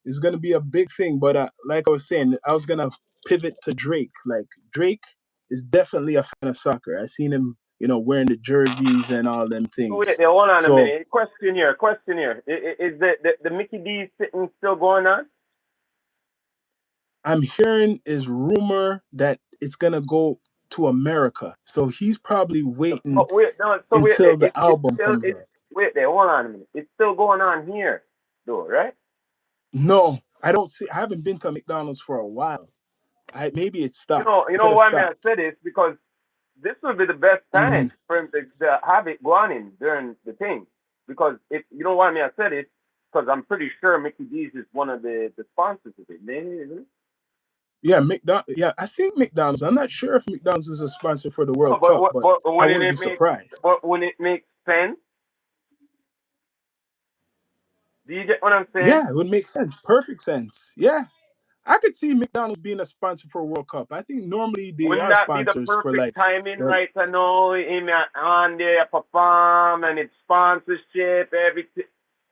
is gonna be a big thing. But like I was saying, I was gonna pivot to Drake. Like Drake is definitely a fan of soccer. I seen him, wearing the jerseys and all them Wait things. there, hold on a So minute. Question here, question here. Is the Mickey D sitting still going on? I'm hearing is rumor that it's gonna go to America. So he's probably waiting Oh, wait, no, so wait there. until the It's album still, comes out. wait there, hold on a minute. It's still going on here, though, right? No, I don't see. I haven't been to McDonald's for a while. I maybe it stopped. You It could know have why may I stopped. say this? Because this would be the best Hmm. time for him to have it going in during the thing. Because if you know why may I say this? Because I'm pretty sure Mickey D's is one of the sponsors of it. Maybe, isn't it? Yeah, McDonald. Yeah, I think McDonald's. I'm not sure if McDonald's is a sponsor for the No, World Cup, but but I wouldn't wouldn't be it make surprised. when it makes sense? Do you get what I'm saying? Yeah, it would make sense. Perfect sense. Yeah, I could see McDonald's being a sponsor for World Cup. I think normally they Wouldn't are that be the sponsors for perfect like timing, the. right? To know him on there perform and it's sponsorship, everything.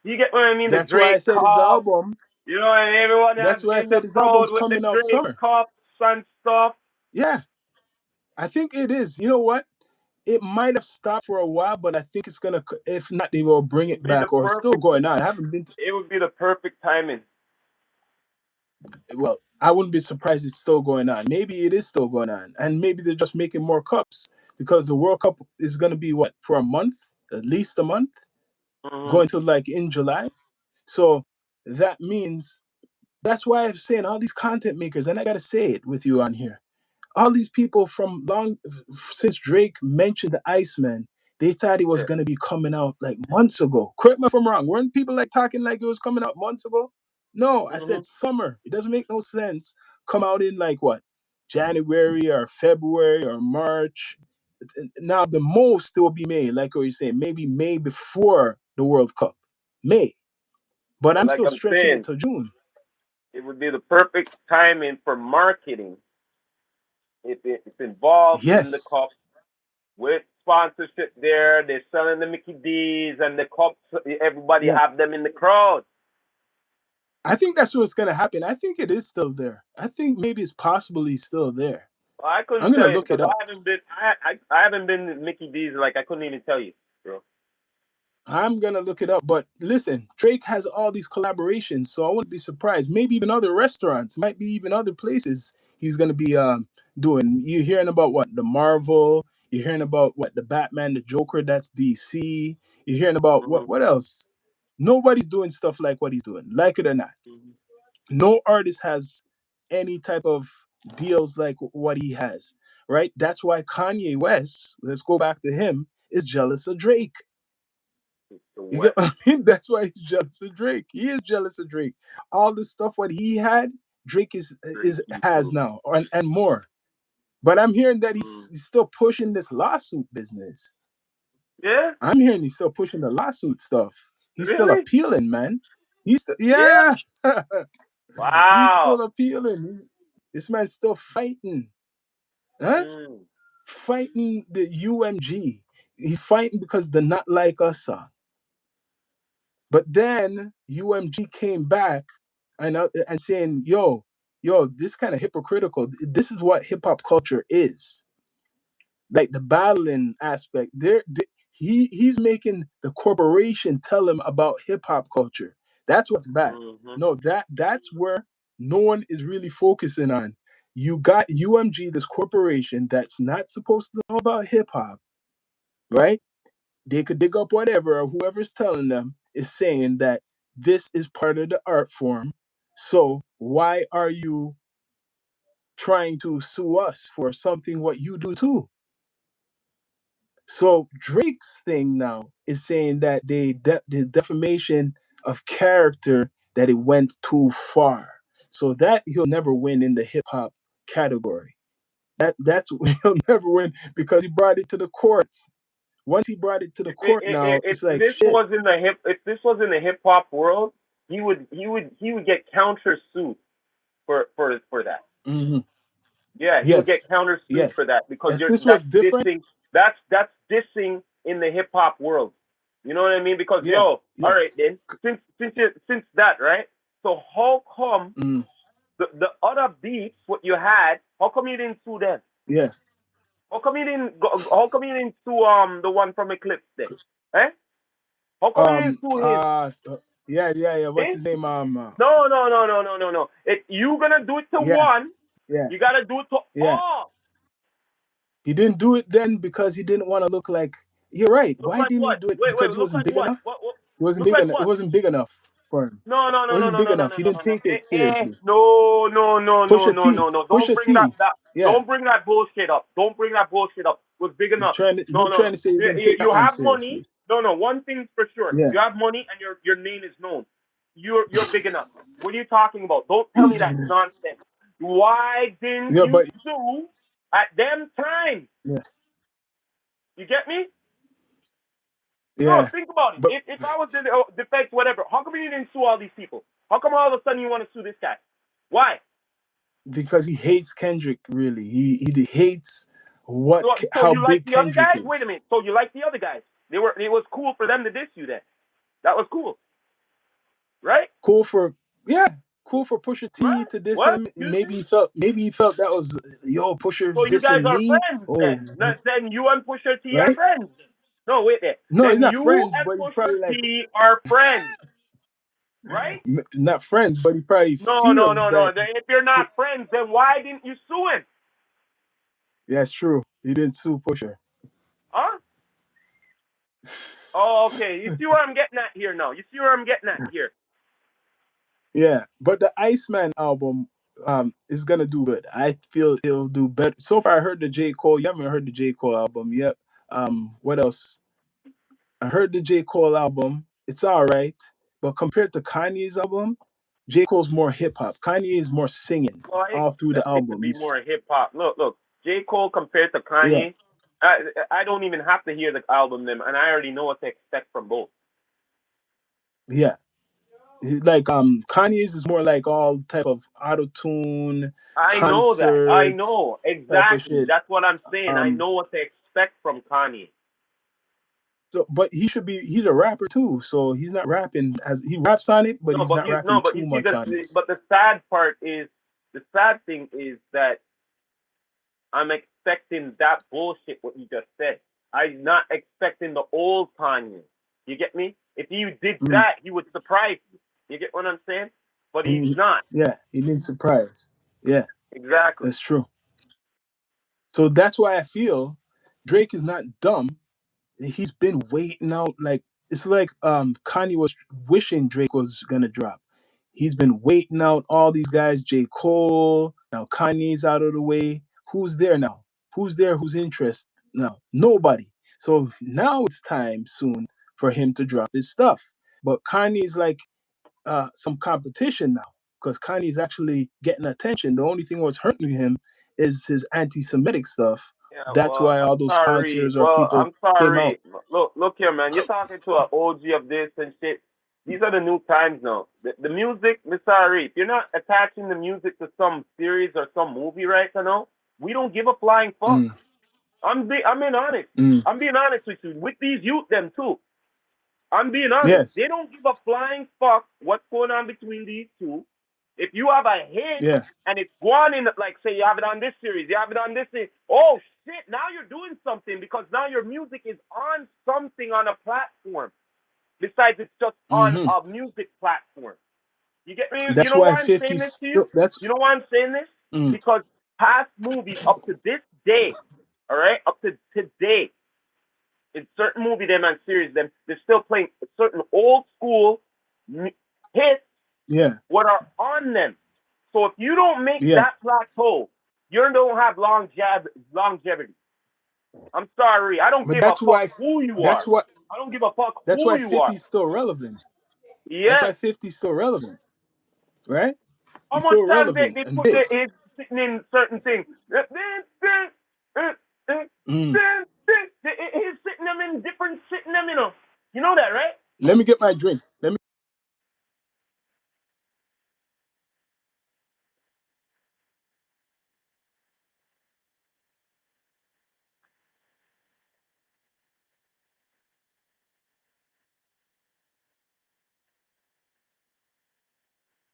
You get what I mean? The That's why I Drake said his Cup, album. you know, and everyone That's has why I in the said his crowd album's with the coming out Drake summer. Cups and stuff. Yeah, I think it is. You know what? It might have stopped for a while, but I think it's gonna. If not, they will bring it Be the back, or it's still perfect. going on. I haven't been to. It would be the perfect timing. Well, I wouldn't be surprised it's still going on. Maybe it is still going on, and maybe they're just making more cups because the World Cup is gonna be what for a month, at least a month, Hmm. going to like in July. So that means that's why I'm saying all these content makers, and I gotta say it with you on here. All these people from long since Drake mentioned the Iceman, they thought he was Yeah. gonna be coming out like months ago. Correct me if I'm wrong. Weren't people like talking like it was coming out months ago? No, I Hmm. said summer. It doesn't make no sense. Come out in like what? January or February or March. Now the most it will be May, like what you're saying, maybe May before the World Cup. May. But But I'm like still I'm stretching it saying, to June. it would be the perfect timing for marketing if it's involved in the Yes. cup with sponsorship there. They're selling the Mickey D's and the cups. Everybody Yeah. have them in the crowd. I think that's what's gonna happen. I think it is still there. I think maybe it's possibly still there. Well, I couldn't I'm tell gonna you look because it up. I haven't been to Mickey D's. Like I couldn't even tell you, bro. I'm gonna look it up. But listen, Drake has all these collaborations, so I wouldn't be surprised. Maybe even other restaurants, might be even other places he's gonna be doing. You're hearing about what the Marvel. You're hearing about what the Batman, the Joker. That's DC. You're hearing about Hmm. what else? Nobody's doing stuff like what he's doing, like it or not. Hmm. No artist has any type of deals like what he has, right? That's why Kanye West, let's go back to him, is jealous of Drake. The You get what? what I mean? That's why he's jealous of Drake. He is jealous of Drake. All the stuff what he had, Drake is Drinky has boo. now, and more. But I'm hearing that Mm. he's still pushing this lawsuit business. Yeah, I'm hearing he's still pushing the lawsuit stuff. He's still really? appealing, man. He's still, Yeah. yeah. He's Wow. still appealing. This man's still fighting. Huh? Mm. Fighting the UMG. He's fighting because the Not Like Us song. But then UMG came back and saying, yo, this kind of hypocritical. This is what hip hop culture is. Like the battling aspect. He's making the corporation tell him about hip hop culture. That's what's bad. Mm-hmm. No, that's where no one is really focusing on. You got UMG, this corporation that's not supposed to know about hip hop, right? They could dig up whatever, or whoever's telling them is saying that this is part of the art form. So why are you trying to sue us for something what you do too? So Drake's thing now is saying that the defamation of character, that it went too far. So that he'll never win in the hip hop category. That's he'll never win because he brought it to the courts. Once he brought it to the court, now If it's like this shit. was in the hip hop world, he would get counter sued for that. Hmm. Yeah, he would get Yes, counter sued for yes. that because If this was that's different, dissing. That's dissing in the hip hop world. You know what I mean? Because yeah, yo, all right yes, then, since that right. So how come mm, the other beats what you had? How come you didn't sue them? yeah. How come you didn't sue the one from Eclipse then? Eh? How come you didn't Um, sue him? uh, yeah. What's Eh? his name? No. If you gonna do it to Yeah, one, yeah, you gotta do it to yeah. all. He didn't do it then because he didn't want to look like. You're right. Look Why like didn't he what? do it? Wait. Because he Look wasn't like big what? enough. What? It wasn't Look big like enough. It what? wasn't big enough for him. No, no, It no, no, wasn't no, big no, no, enough. no, He no, didn't no, no. take it No. seriously. Pusha Don't bring T, yeah. that bullshit up. Don't bring that bullshit up. It was big He's enough. trying to. He's No. trying to say he didn't take that You one have money. seriously. No. One thing's for sure. Yeah. You have money and your name is known. You're big enough. What are you talking about? Don't tell me that nonsense. Why didn't Yeah, you but sue at them time? yeah, You get me? No, yeah, think about it. but If I was the defense, whatever, how come you didn't sue all these people? How come all of a sudden you want to sue this guy? Why? because he hates Kendrick. Really, he hates So how you like big the other Kendrick guys? Wait a is. minute. So you like the other guys? It was cool for them to diss you then. That was cool, right? Cool for yeah, cool for Pusha T Right? to diss What? him. Excuse me? Maybe he felt that was yo Pusher So you guys dissing are me. friends Oh, then? Then you and Pusha T are right? friends. No, wait there. No, he's Then not you friends, and but he's Pusha probably like T are friends, right? not friends, but he probably feels No. that. If you're not friends, then why didn't you sue him? Yeah, it's true. He didn't sue Pusher. Huh? Oh, okay. You see where I'm getting at here now. You see where I'm getting at here. Yeah, but the Iceman album is gonna do good. I feel it'll do better. So far, I heard the J Cole. You haven't heard the J Cole album yet. What else? I heard the J Cole album. It's all right, but compared to Kanye's album, J Cole's more hip hop. Kanye is more singing Well, I all through the expect it to album. be He's more hip hop. Look. J. Cole compared to yeah, Kanye, I don't even have to hear the album them, and I already know what to expect from both. yeah. Like Kanye's is more like all type of auto tune I know that. I concert know type of exactly. shit. That's what I'm saying. I Um, know what to expect from Kanye. So, but he should be. He's a rapper too, so he's not rapping as he raps on it, but No, he's but not rapping but you too see much on this. the sad part is the sad thing is that I'm expecting that bullshit what you just said. I'm not expecting the old Kanye. You get me? If he did Mm. that, he would surprise you. You get what I'm saying? But he's He, not. yeah, he didn't surprise. Yeah, Exactly. that's true. So that's why I feel Drake is not dumb. He's been waiting out like it's like Kanye was wishing Drake was gonna drop. He's been waiting out all these guys, J. Cole, now Kanye's out of the way. Who's there now? Who's there who's interested now? Nobody. So now it's time soon for him to drop his stuff. But Kanye's like some competition now because Kanye's actually getting attention. The only thing what's hurting him is his anti-Semitic stuff. Yeah, That's well, why I'm all those sorry. sponsors or Well, people I'm came out. sorry. Look here, man. You're talking to an OG of this and shit. These are the new times now. The music, I'm sorry. If you're not attaching the music to some series or some movie right now, we don't give a flying fuck. Mm, I'm being honest. mm, I'm being honest with you. With these youth, them too. I'm being honest. Yes. They don't give a flying fuck what's going on between these two. If you have a hit Yeah. and it's going in, like say you have it on this series, you have it on this thing. Oh shit! Now you're doing something because now your music is on something on a platform. Besides, it's just on Hmm. a music platform. You get me? You That's know why why I'm 50 saying this to you? still, that's You know why I'm saying this? mm, Because past movies up to this day, all right, up to today, in certain movie them and series them, they're still playing certain old school hits yeah, what are on them. So if you don't make yeah. that plateau, you don't have longevity. I'm sorry. I don't But give a fuck who you that's are. what I don't give a fuck that's who why you are. 50 is still relevant. That's Yes. why 50 is still relevant, right? How He's much still time relevant they and put big. their heads sitting in certain things? Mm. He's sitting them in different sitting them, you know. You know that, right? Let me get my drink. Let me.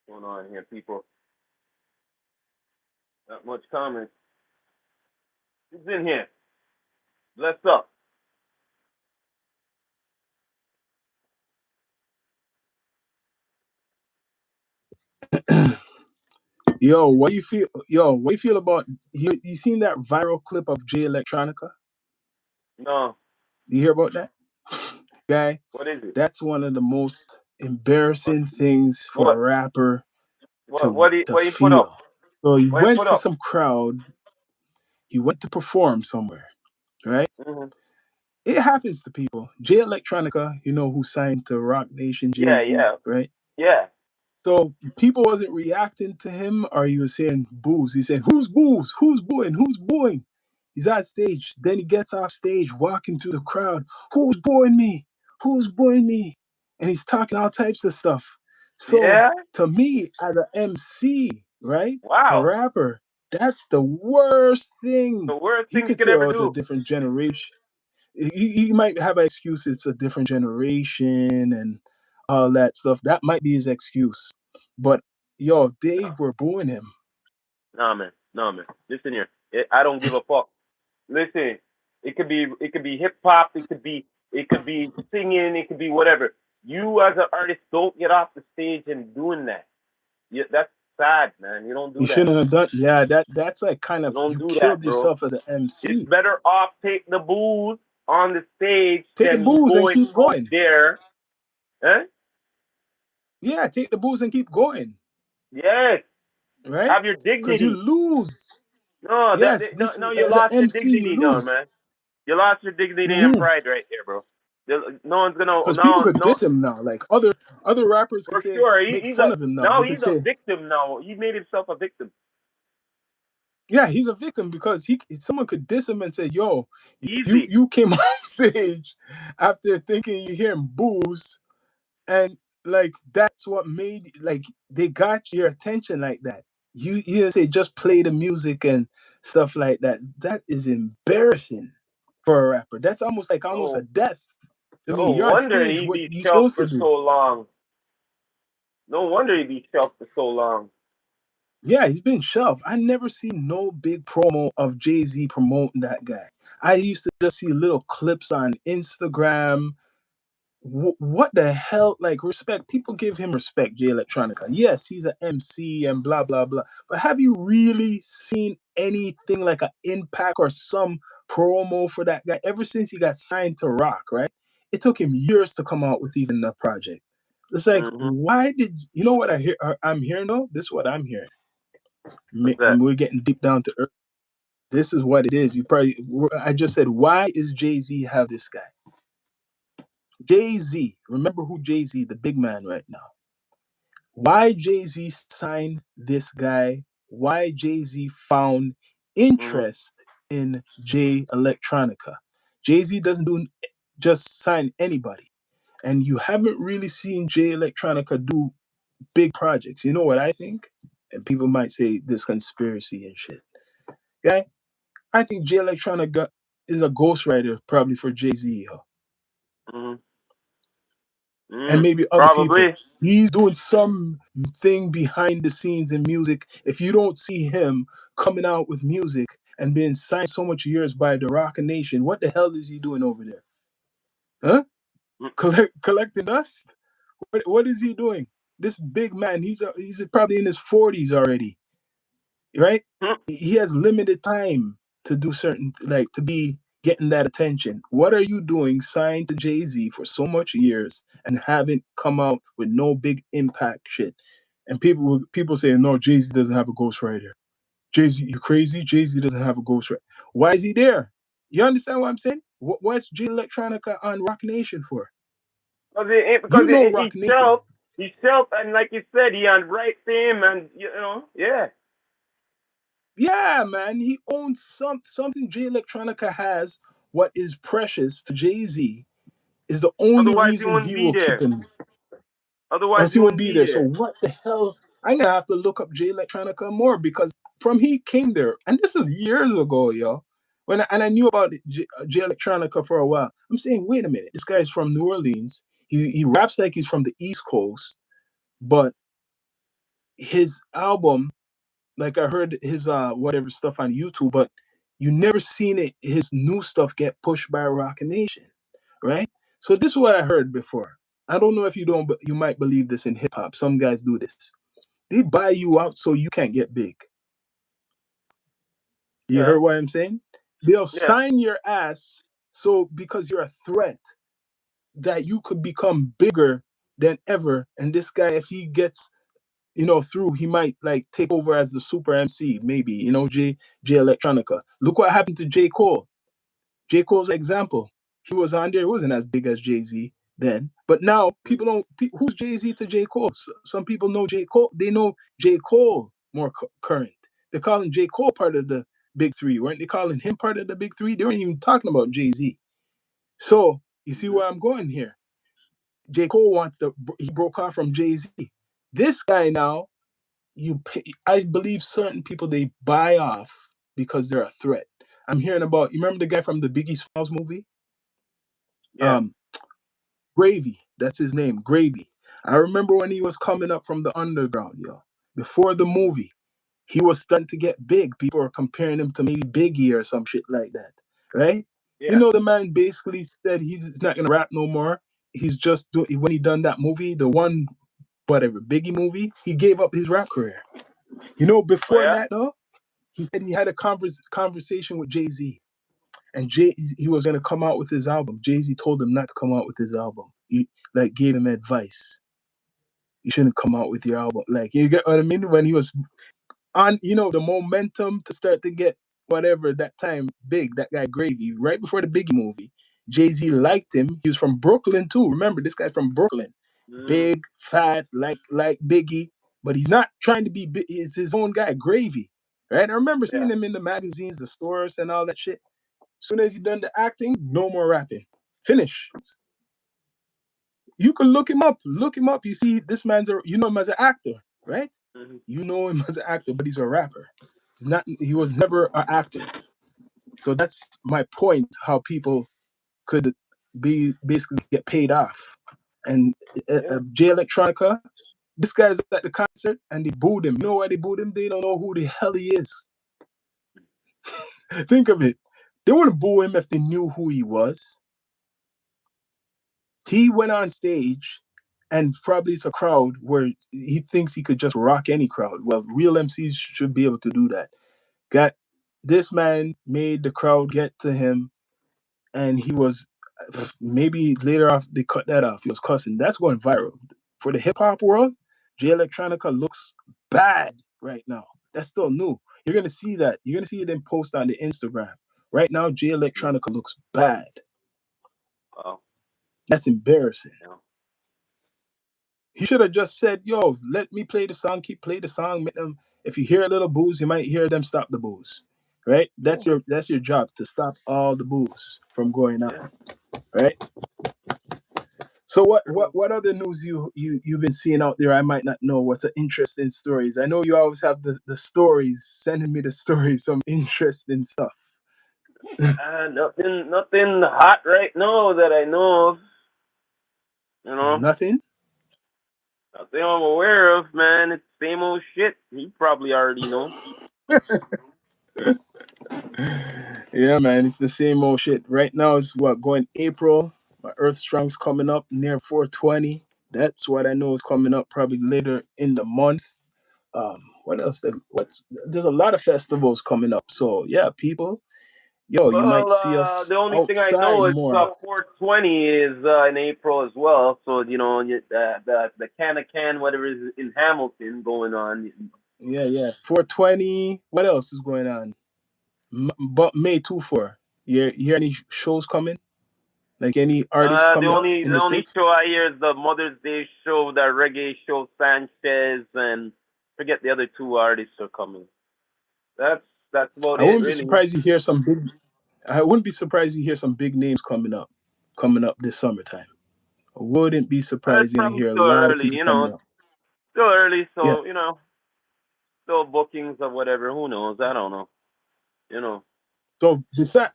What's going on here, people? Not much comment. Who's in here? Bless up. Yo, what do you feel? Yo, what do you feel about you seen that viral clip of Jay Electronica? No. You hear about that guy? What is it? That's one of the most What embarrassing things for what a rapper what to what he to what he put up? feel. So he What he went put to up? some crowd. He went to perform somewhere, right? Hmm. It happens to people. Jay Electronica, you know, who signed to Rock Nation, Jay Yeah, Z, yeah, right? yeah, So people wasn't reacting to him, or he was saying booze. He said, "Who's booze? Who's booing? Who's booing?" He's on stage. Then he gets off stage, walking through the crowd. Who's booing me? Who's booing me? And he's talking all types of stuff. So yeah. to me, as an MC, right, a Wow. rapper, that's the worst thing. The worst He thing you could could say, ever "Oh, it's a do. different generation." He might have an excuse. It's a different generation and all that stuff. That might be his excuse. But yo, they No, were booing him. nah, man. No, man. Listen here. I don't give a fuck. Listen. It could be hip hop. It could be singing. It could be whatever. You as an artist don't get off the stage and doing that. That's sad, man. You don't You do that. shouldn't have done. Yeah, that's like kind You of don't you do killed that, bro. yourself as an It's MC. better off take the booze on the stage Take the than you booze and going keep out going. there. Eh? Yeah, take the booze and keep going. Yes. Right? Have your Because you dignity. lose. No, Yes, no, this no, you as an lost your MC you dignity now, lose. man. You lost your dignity and pride right there, bro. No one's gonna, Because people no, could no, diss him now. Like other rappers could for say sure. make He's fun a of him now. now They he's could a say, victim now. He made himself a victim. yeah, he's a victim because he someone could diss him and say, "Yo, you Easy. you came off stage after thinking you hear him booze, and like that's what made like they got your attention like that. You didn't say just play the music and stuff like that. That is embarrassing for a rapper. That's almost a No, death to me. no You're on wonder stage. he What be you shelved supposed to for do? so long. No wonder he be shelved for so long. Yeah, he's been shelved. I never seen no big promo of Jay Z promoting that guy. I used to just see little clips on Instagram. What the hell? Like respect. People give him respect, Jay Electronica. Yes, he's an MC and blah blah blah. But have you really seen anything like an impact or some promo for that guy ever since he got signed to Rock? Right? It took him years to come out with even a project. It's like, Hmm. why did you know what I hear? I'm hearing though. This is what I'm hearing, What's and that? we're getting deep down to earth. This is what it is. You probably, I just said, why is Jay Z have this guy? Jay Z, remember who Jay Z, the big man right now. Why Jay Z signed this guy? Why Jay Z found Hmm. interest in Jay Electronica? Jay Z doesn't do just sign anybody, and you haven't really seen Jay Electronica do big projects. You know what I think? And people might say this conspiracy and shit. Okay, I think Jay Electronica is a ghostwriter probably for Jay Z. Hmm. and maybe other people. Probably. He's doing something behind the scenes in music. If you don't see him coming out with music and being signed so much years by the Rock Nation, what the hell is he doing over there? Huh? Mm, Collecting dust? What is he doing? This big man, he's probably in his 40s already, right? mm. He has limited time to do certain, like to be getting that attention. What are you doing signed to Jay-Z for so much years and haven't come out with no big impact shit? And people saying no, Jay-Z doesn't have a ghostwriter. Jay-Z, you crazy? Jay-Z doesn't have a ghostwriter. Why is he there? You understand what I'm saying? What's Jay Electronica on Rock Nation for? Because You know he Rock Nation. self, and like you said, he on right fame, and yeah. Yeah, man, he owns something Jay Electronica has. What is precious to Jay Z is the only Otherwise, he reason wouldn't he be will keep there. him, Otherwise, else he he won't wouldn't be be there. So there. what the hell? I'm gonna have to look up Jay Electronica more because from he came there, and this is years ago, yo. And I knew about Jay Electronica for a while. I'm saying, wait a minute, this guy is from New Orleans. He raps like he's from the East Coast, but his album, like I heard his whatever stuff on YouTube, but you never seen it his new stuff get pushed by Rock Nation, right? So this is what I heard before. I don't know if you don't, but you might believe this in hip hop. Some guys do this. They buy you out so you can't get big. You Yeah, heard what I'm saying? They'll yeah. sign your ass so because you're a threat that you could become bigger than ever. And this guy, if he gets through, he might like take over as the super MC, maybe, J Electronica. Look what happened to J. Cole. J. Cole's example. He was on there, he wasn't as big as Jay-Z then. But now people don't who's Jay-Z to J. Cole? Some people know J. Cole, they know J. Cole more current. They're calling J. Cole part of the big three. Weren't they calling him part of the big three? They weren't even talking about Jay-Z. So you see Mm-hmm. where I'm going here. J. Cole he broke off from Jay-Z. This guy now, I believe certain people they buy off because they're a threat. I'm hearing about, you remember the guy from the Biggie Smalls movie? Yeah, Um, Gravy, that's his name, Gravy. I remember when he was coming up from the underground, yo. Before the movie, he was starting to get big. People were comparing him to maybe Biggie or some shit like that, right? yeah. The man basically said he's not gonna rap no more. He's just doing when he done that movie, the one whatever Biggie movie, he gave up his rap career. Oh Before yeah. that though, he said he had a conversation with Jay Z, and he was gonna come out with his album. Jay Z told him not to come out with his album. He like gave him advice. You shouldn't come out with your album. Like you get what I mean? When he was on, the momentum to start to get whatever that time big. That guy Gravy, right before the Biggie movie, Jay Z liked him. He was from Brooklyn too. Remember, this guy's from Brooklyn, Mm, big, fat, like Biggie, but he's not trying to be big. He's his own guy, Gravy. Right? I remember yeah. seeing him in the magazines, the stores, and all that shit. Soon as he done the acting, no more rapping. Finish. You can look him up. Look him up. You see, this you know him as an actor, right? Mm-hmm. You know him as an actor, but he's a rapper. He's not. He was never an actor. So that's my point. How people could be basically get paid off. And Yeah. Jay Electronica, this guy's at the concert and they booed him. You know why they booed him? They don't know who the hell he is. Think of it. They wouldn't boo him if they knew who he was. He went on stage and probably it's a crowd where he thinks he could just rock any crowd. Well, real MCs should be able to do that. Got this man made the crowd get to him, and he was maybe later off they cut that off. He was cussing. That's going viral for the hip hop world. Jay Electronica looks bad right now. That's still new. You're gonna see that. You're gonna see it in post on the Instagram. Right now, Jay Mm-hmm. Electronica looks bad. Oh, That's embarrassing. yeah. He should have just said, "Yo, let me play the song. Keep play the song. Make them. If you hear a little booze, you might hear them stop the booze. Right? Yeah. That's your job to stop all the booze from going Yeah. on. Right? So what what True. what other news you've been seeing out there? I might not know. What's an interesting stories? I know you always have the stories. Sending me the stories, some interesting stuff. Nothing hot right now that I know of. You know, Nothing. nothing I'm aware of, man. It's same old shit. He probably already know. Yeah, man, it's the same old shit. Right now it's what going April. My Earth Strong's coming up near 420. That's what I know is coming up probably later in the month. What else? What's There's a lot of festivals coming up. So yeah, people, yo, you might Well, see us the only thing I outside know is more. 420 is in April as well. So the can whatever is in Hamilton going on. Yeah, yeah. 420. What else is going on? But May 24. You hear any shows coming? Like any artists The coming up only in the the only six? show I hear is the Mother's Day show, that reggae show, Sanchez, and forget the other two artists are coming. That's that's about I it, wouldn't be really. surprised you hear some big. I wouldn't be surprised you hear some big names coming up this summertime. I wouldn't be It's surprised you probably hear a still lot of early, people coming up. still early. Yeah. So still bookings or whatever. Who knows? I don't know. You know. So besides,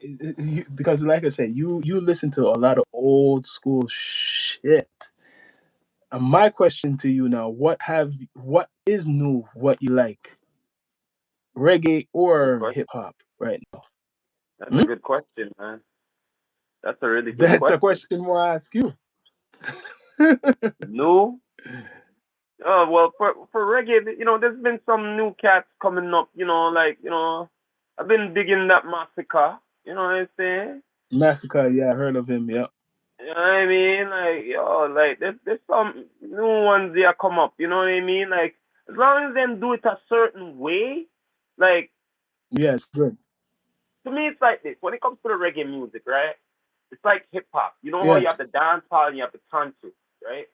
because like I said, you listen to a lot of old school shit. And my question to you now: what is new? What you like, reggae Good or question. hip hop right now? That's a Hmm? good question, man. That's a really good That's a question. question I ask you. New? Oh well, for reggae, there's been some new cats coming up. I've been digging that massacre. You know what I'm saying? Massacre, yeah, I heard of him. Yeah, You know what I mean? Like, like there's some new ones that come up. You know what I mean? Like, as long as them do it a certain way, like yes, good. to me, it's like this. When it comes to the reggae music, right? It's like hip hop. You know how Yeah, you have the dance hall and you have the concert, right?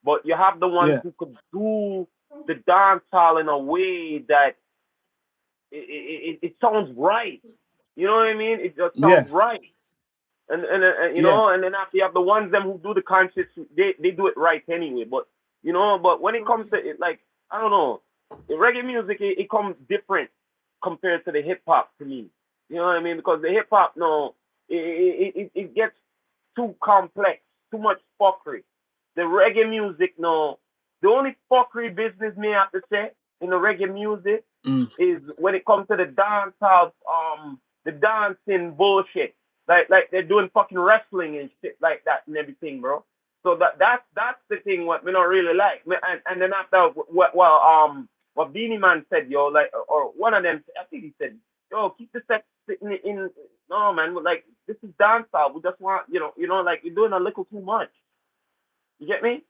But you have the ones yeah, who could do the dance hall in a way that it sounds right. You know what I mean? It just yeah, sounds right. yeah. And then after you have the ones them who do the conscious, they do it right anyway. But when it comes to it, like I don't know, the reggae music it comes different compared to the hip hop to me. You know what I mean? Because the hip hop, no, it gets too complex, too much fuckery. The reggae music, no, the only fuckery business me have to say in the reggae music Mm, is when it comes to the dance house, the dancing bullshit. Like they're doing fucking wrestling and shit like that and everything, bro. So that's the thing what we don't really like. And then after what Beanie Man said, yo, like or one of them, I think he said, yo, keep the sex in. No man, like this is dance style. We just want like you're doing a little too much. You get me?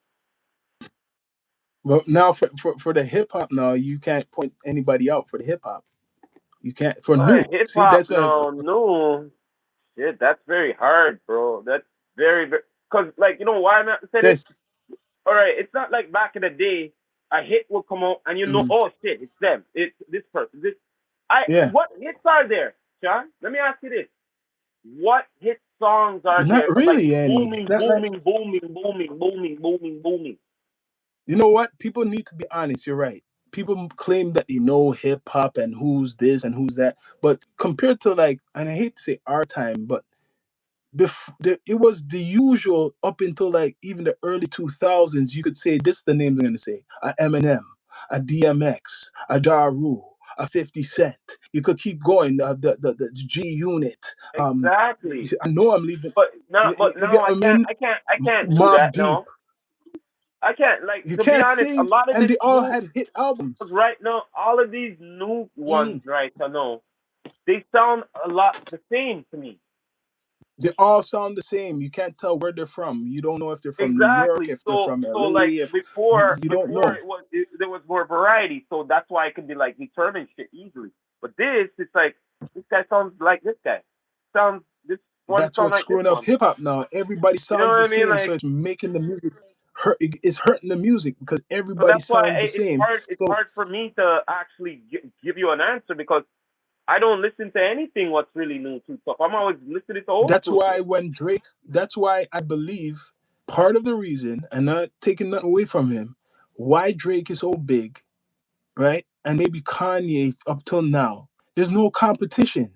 well, now for the hip hop, now you can't point anybody out for the hip hop. You can't for But new. hip See, hop, that's why no, shit, that's very hard, bro. That's very, cause like why I'm not say this. this. All right, it's not like back in the day, a hit will come out and Mm, oh shit, it's them, it's this person. yeah, What hits are there, Sean? Let me ask you this: what hit songs are not there like really any. It's booming, not like booming, booming, booming, booming, booming, booming? you know what? People need to be honest. You're right. People claim that they know hip hop and who's this and who's that, but compared to like, and I hate to say our time, but it was the usual up until like even the early 2000s. You could say this is the name they're gonna say: a Eminem, a DMX, a Ja Rule, a 50 Cent. You could keep going. The G Unit. Exactly. I know I'm leaving. But You now get what I mean? I can't do Mob that. Deep. No, I can't. Like You to be can't honest, a say, lot of and this they all new had hit albums. right now, all of these new ones, Mm. right? I know they sound a lot the same to me. They all sound the same. You can't tell where they're from. You don't know if they're from New York, Exactly. if they're So from so like LA, if before you don't before know. there was more variety, so that's why I could be like determine shit easily. But this it's like this guy sounds like this guy. Sounds this one That's sound what's like this screwing up one. hip hop now. Everybody You know sounds what the I mean? same, so Like it's making the music hurt. It's hurting the music because so everybody that's why sounds the same. it's So hard for me to actually give you an answer because I don't listen to anything what's really new to stuff. I'm always listening to old that's school why shit. when Drake, that's why I believe part of the reason, and not taking nothing away from him, why Drake is so big, right? And maybe Kanye up till now, there's no competition.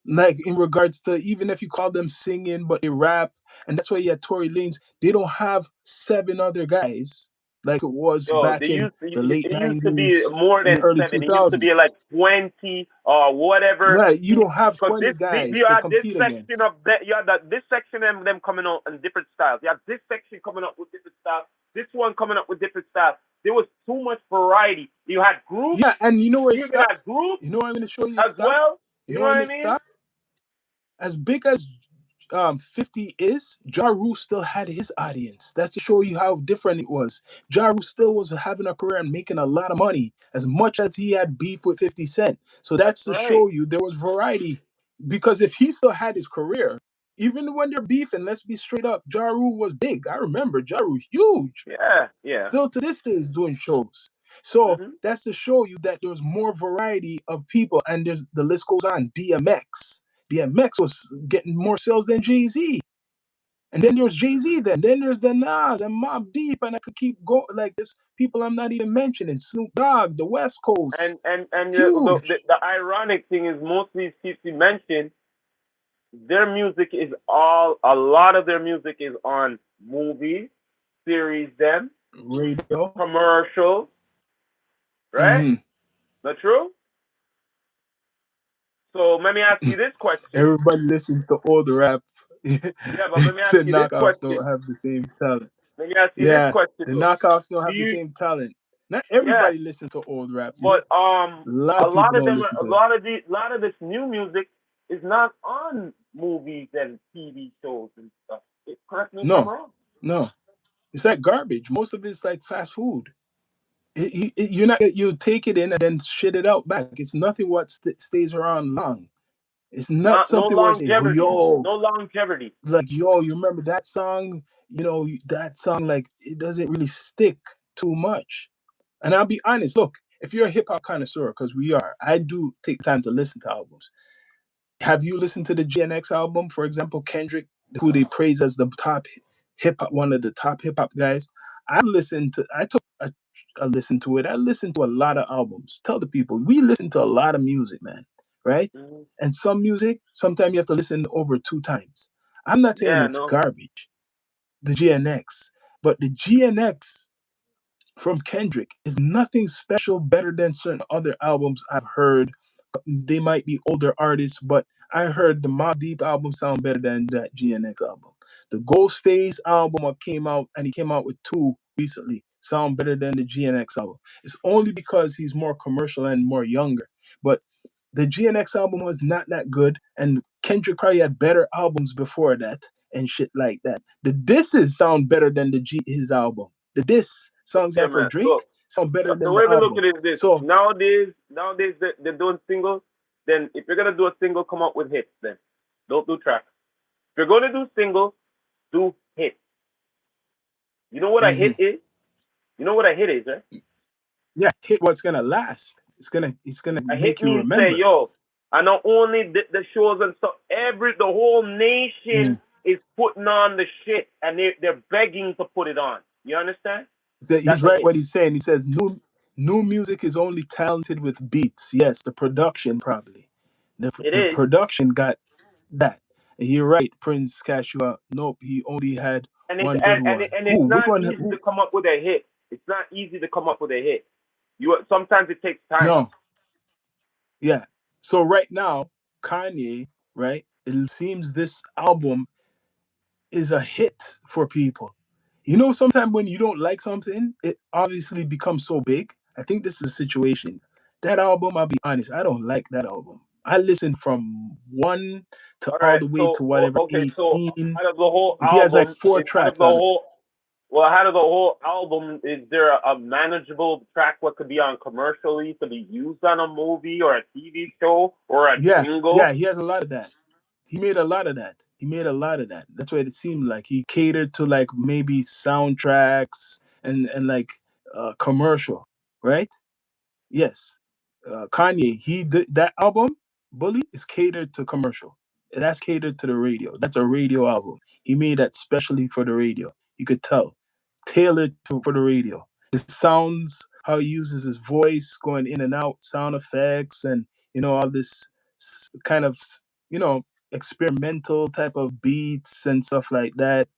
Like in regards to, even if you call them singing, but they rap, and that's why you had Tory Lanez. They don't have seven other guys like it was Yo, back in the late it used to be '90s more and than early seven. It used to 2000s. be like 20 or whatever. Right, you don't have Because 20 you guys to had this compete section against. of that, you had this section of them coming out in different styles. You had this section coming up with different styles. This one coming up with different styles. There was too much variety. You had groups. Yeah, and you know where it You even had stopped? groups You know where I'm going to show you it as stopped? well. You You know know what when I it mean? stopped? As big as 50 is, Ja Rule still had his audience. That's to show you how different it was. Ja Rule still was having a career and making a lot of money, as much as he had beef with 50 Cent. So That's that's to right. show you there was variety. Because if he still had his career, even when they're beefing, let's be straight up, Ja Rule was big. I remember Ja Rule, huge, man. Yeah, yeah. Still to this day is doing shows. So Hmm. that's to show you that there was more variety of people, and there's the list goes on. DMX. DMX was getting more sales than Jay Z. And then there's Jay Z. Then there's the Nas and Mob Deep, and I could keep going. Like there's people I'm not even mentioning. Snoop Dogg, the West Coast, And huge. the ironic thing is most of these people you mentioned, their music is all a lot of their music is on movies, series, them Radio. commercials, right? Hmm. Not true? So let me ask you this question. Everybody listens to old rap. Yeah, but let me ask The you this knockoffs question. don't have the same talent. Let me ask you this Yeah, question the though. knockoffs don't Do have the you? same talent. Not Yeah, everybody listens to old rap. but A lot a of people lot of don't them, listen to it. a lot of this new music is not on movies and TV shows and stuff. Correct me if I'm No, wrong. no, it's like garbage. Most of it's like fast food. You're not, you take it in and then shit it out back. It's nothing what stays around long. It's not Not no something where I say, oh, longevity. yo, No longevity. like, yo, you remember that song? That song, like, it doesn't really stick too much. And I'll be honest, look, if you're a hip hop connoisseur, because we are, I do take time to listen to albums. Have you listened to the GNX album, for example, Kendrick, who they praise as the top hip hop, one of the top hip hop guys? I took a listen to it. I listened to a lot of albums. Tell the people, we listen to a lot of music, man, right? Mhm. And some music, sometimes you have to listen over two times. I'm not saying Yeah, it's no. garbage, the GNX, but the GNX from Kendrick is nothing special better than certain other albums I've heard. They might be older artists, but I heard the Mob Deep album sound better than that GNX album. The Ghostface album came out, and he came out with two recently, sound better than the GNX album. It's only because he's more commercial and more younger. But the GNX album was not that good, and Kendrick probably had better albums before that and shit like that. The disses sound better than his album. The diss songs he Yeah, had for man. Drake Look, sound better the than way the we look album. at it is this: So nowadays they're doing singles. Then if you're gonna do a single, come up with hits. Then don't do tracks. If you're gonna do singles, do hits. You know what a hit mhm. is? You know what a hit is, right? Yeah, hit what's gonna last. It's gonna A hit make you means say, remember. yo, and not only the shows and stuff, the whole nation Mm. is putting on the shit, and they're begging to put it on. You understand? So That's he's a right hit. what he's saying. He says new music is only talented with beats. Yes, the production probably. It The is, production got that. And you're right, Prince Cashua. Nope, he only had and one good one. it's Who? Which not one? easy Who? to come up with a hit. It's not easy to come up with a hit. You sometimes it takes time. No, yeah. So right now, Kanye, right? It seems this album is a hit for people. Sometimes when you don't like something, it obviously becomes so big. I think this is a situation. That album, I'll be honest, I don't like that album. I listened from one to All all right. the way So to whatever okay. So 18. out of the whole He has like album, four is out of tracks the on it. whole well, out of the whole album, is there a manageable track what could be on commercially to be used on a movie or a TV show or a Yeah, yeah, jingle? he has a lot of that. He made a lot of that. He made a lot of that. That's what it seemed like. He catered to like maybe soundtracks and like commercial, right? Yes, Kanye. He did that album. Bully is catered to commercial. That's catered to the radio. That's a radio album. He made that specially for the radio. You could tell, tailored for the radio. The sounds, how he uses his voice, going in and out, sound effects, and all this kind of. you know, experimental type of beats and stuff like that.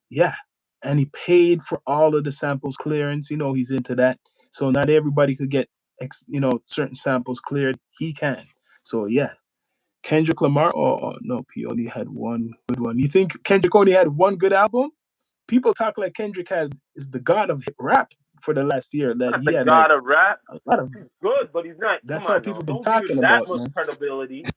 Yeah. And he paid for all of the samples clearance. You know, he's into that. So not everybody could get, certain samples cleared. He can. So yeah. Kendrick Lamar, no, he only had one good one. You think Kendrick only had one good album? People talk like Kendrick is the god of hip rap for the last year. That Not he the had god like of rap. a lot of. He's good, but he's not. Come That's how on, no, people been don't give him talking that about, much man. credibility.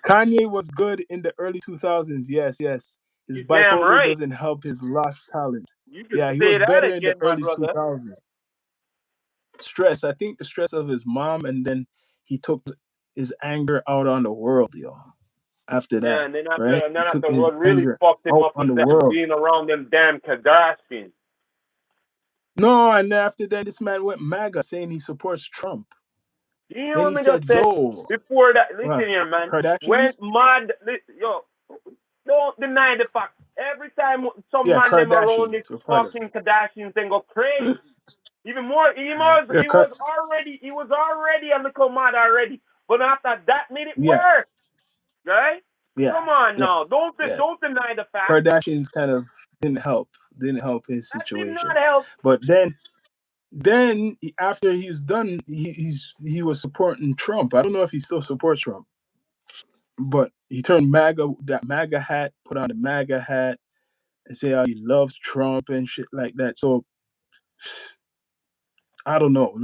Kanye was good in the early 2000s. Yes, yes. His You damn bipolar right. doesn't help his lost talent. You could Yeah, he was say that better in the again, my early brother. 2000s. Stress. I think the stress of his mom, and then he took his anger out on the world, yo. After Yeah, that, and then right? He took after his what really anger fucked him out up on is the that world. being around them damn Kardashians. No, and after that, this man went MAGA saying he supports Trump. You know Then what he me just said, said? yo, Before that, listen what, here, man. When Kardashians? mad, yo, don't deny the fact. Every time some Yeah, man them around this Kardashians were part of it. fucking Kardashians, then go crazy. Even more, Yeah, he was already a little mad already. But after that made it yeah, worse, right? yeah, Come on yeah, now, yeah. don't deny the fact. Kardashians kind of didn't help his That did not situation. help. But then after he's done, he was supporting Trump. I don't know if he still supports Trump, but he turned MAGA hat, put on the MAGA hat, and say how he loves Trump and shit like that. So I don't know.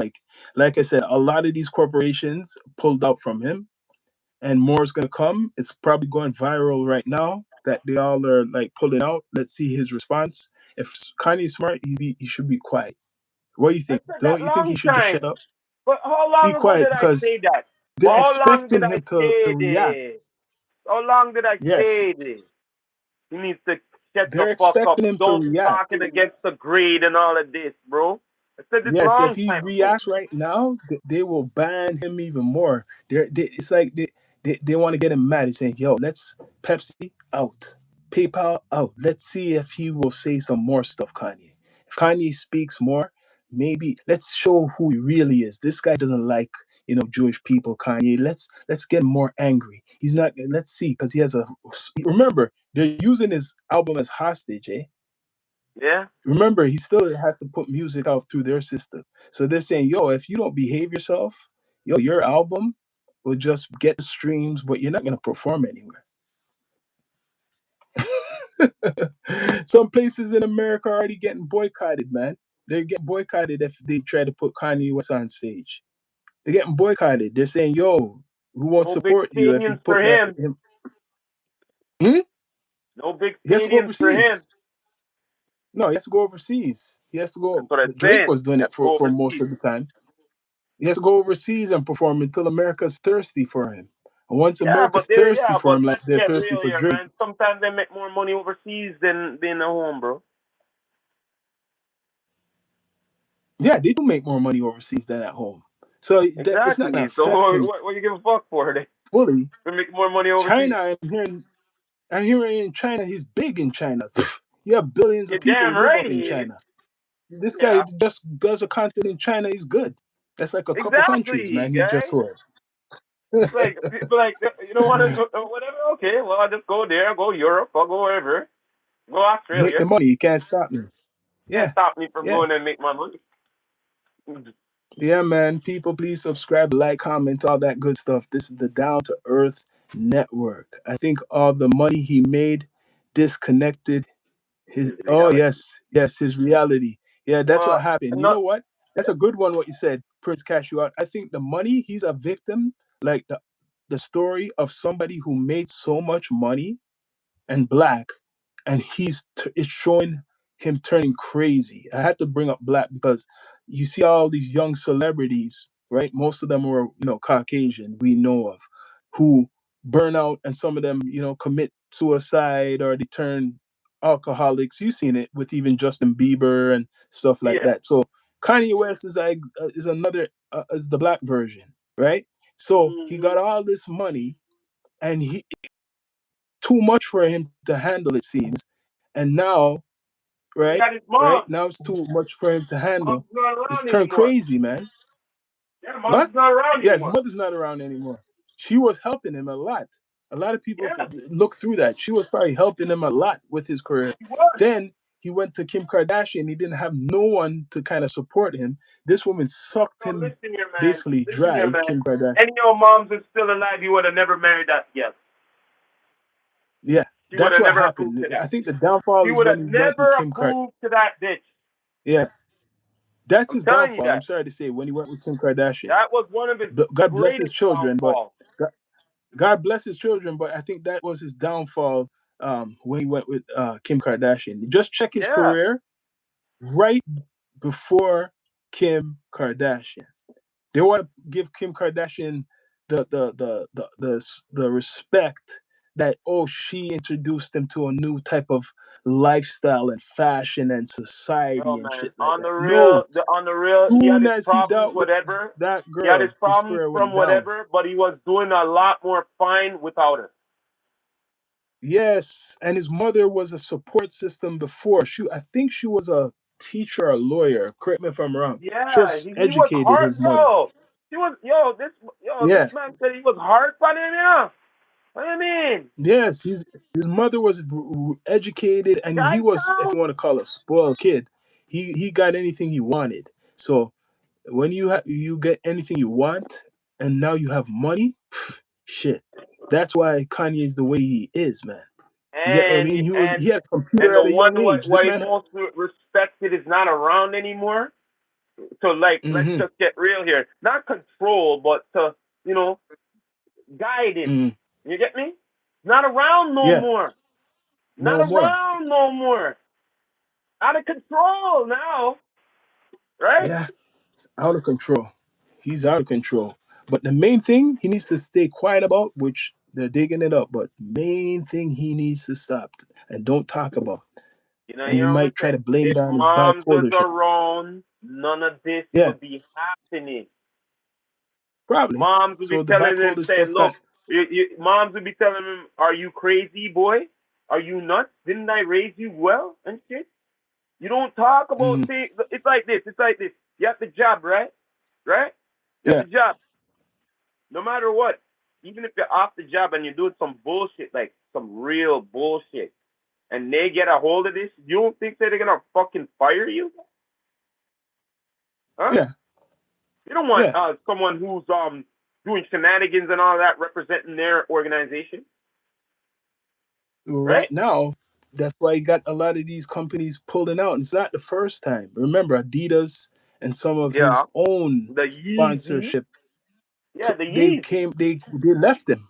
Like I said, a lot of these corporations pulled out from him, and more is gonna come. It's probably going viral right now that they all are like pulling out. Let's see his response. If Kanye's smart, he should be quiet. What do you I think? said Don't that you think he long should just shut time. up? But how Be long ago quiet did I because say that? But they're how long expecting did I him to say react. this? How long did I Yes, say this? He needs to shut the they're fuck up. expecting him to Don't be react. talking against the grade and all of this, bro. I said this Yes, if long he time ago. reacts right now, they will ban him even more. It's like they want to get him mad. He's saying, "Yo, let's Pepsi out, PayPal out. Let's see if he will say some more stuff." Kanye. If Kanye speaks more, maybe let's show who he really is. This guy doesn't like Jewish people. Kanye. Let's get him more angry. He's not. Let's see because he has a. Remember, they're using his album as hostage, eh? Yeah? Remember, he still has to put music out through their system. So they're saying, yo, if you don't behave yourself, yo, your album will just get streams, but you're not going to perform anywhere. Some places in America are already getting boycotted, man. They're getting boycotted if they try to put Kanye West on stage. They're getting boycotted. They're saying, yo, we won't No big support you if you stadiums for put that. him. Hmm? No big He has to go stadiums for him. overseas. No, he has to go overseas. He has to That's go. what I'm Drake saying. was doing it Let's go for most overseas. of the time. He has to go overseas and perform until America's thirsty for him. And once America's thirsty for him, like Let's they're get thirsty real for here, Drake, man. Sometimes they make more money overseas than at home, bro. yeah, they do make more money overseas than at home. So it's not gonna Exactly. So affect him what you give a fuck for? fully. They make more money China, overseas. I'm hearing in China, he's big in China. You have billions of You're people damn live right up in he is. China. This guy Yeah. just does a content in China, he's good. That's like a couple countries, Exactly, man. He just guys. toured. People like you don't want to whatever. Okay, well I'll just go there, go Europe, I'll go wherever, go Make the Australia. money. You can't stop me. Can't Yeah, stop me from yeah. going and make my money. Yeah, man. People, please subscribe, like, comment, all that good stuff. This is the Down to Earth Network. I think all the money he made disconnected his. His Oh, reality. yes, yes, his reality. Yeah, that's what happened. You Not know what? That's a good one. What you said, Prince Cash you out. I think the money he's a victim, like the story of somebody who made so much money and black, and it's showing him turning crazy. I had to bring up black because you see all these young celebrities, right? Most of them were, Caucasian, we know of, who burn out, and some of them, commit suicide or they turn alcoholics. You've seen it with even Justin Bieber and stuff like yeah. that. So Kanye West is another is the black version, right? So he Mm-hmm. got all this money, and he too much for him to handle, it seems. And now, He right, got his right mom. now it's too much for him to handle. Mom's not It's around turned anymore. crazy, man. Yeah, What? mom's not around Yeah, his anymore. mother's not around anymore. She was helping him a lot. A lot of people Yeah, look through that. She was probably helping him a lot with his career. he was. Then he went to Kim Kardashian. He didn't have no one to kind of support him. This woman sucked So him listen here, man. basically Listen here, dry, man. Kim Kardashian. Any of your moms is still alive, you would have never married that girl. Yeah, She would that's have what never approved happened. to that. I think the downfall She is would when have he went with never Kim Kardashian. approved to that bitch. Yeah, that's I'm his telling you downfall. I'm that. sorry to say, when he went with Kim Kardashian. That was one of his God bless his greatest children, but downfalls. God, God bless his children, but I think that was his downfall when he went with Kim Kardashian. Just check his Yeah. career right before Kim Kardashian. They want to give Kim Kardashian the respect that, oh, she introduced them to a new type of lifestyle and fashion and Yo, society and man. shit like that. No, On the real, he had soon his as he problems, dealt with whatever. that He had his girl, his problems career from went down. whatever, but he was doing a lot more fine without her. Yes, and his mother was a support system before. I think she was a teacher or a lawyer. Correct me if I'm wrong. She Yeah, was he was educated. hard, His mother. yo. He was, this Yeah. man said he was hard for him, yeah. What do you mean? Yes, his mother was educated, and he Guy was, if you town? want to call it, a spoiled kid. He got anything he wanted. So when you get anything you want, and now you have money, shit. That's why Kanye is the way he is, man. You get what I And mean? and He had a and computer the at a one young age. This what he man. most respected is not around anymore. So like, let's Mm-hmm. just get real here. Not control, but to you know guide him. Mm, You get me? Not around no yeah. more. Not No more. around no more. Out of control now, right? Yeah. It's out of control. He's out of control. But the main thing he needs to stay quiet about, which they're digging it up, but main thing he needs to stop and don't talk about. You know, And you he know what I'm might try saying? to blame If it on his moms was bipolar shit. around, none of this Yeah, would be happening. probably. Moms would be So the telling him, bipolar saying, stuff can. "Look, moms would be telling him, are you crazy, boy? Are you nuts? Didn't I raise you well and shit? You don't talk about Mm, things. It's like this. It's like this. You have the job, right? Right? You have yeah, the job. No matter what, even if you're off the job and you're doing some bullshit, like some real bullshit, and they get a hold of this, you don't think that they're gonna fucking fire you? Huh? yeah, You don't want yeah. someone who's doing shenanigans and all that representing their organization, right? Right now, that's why you got a lot of these companies pulling out. And it's not the first time. Remember, Adidas and some of his Yeah. own The Yeezy. sponsorship, Yeah, the they Yeezy. came, they left him.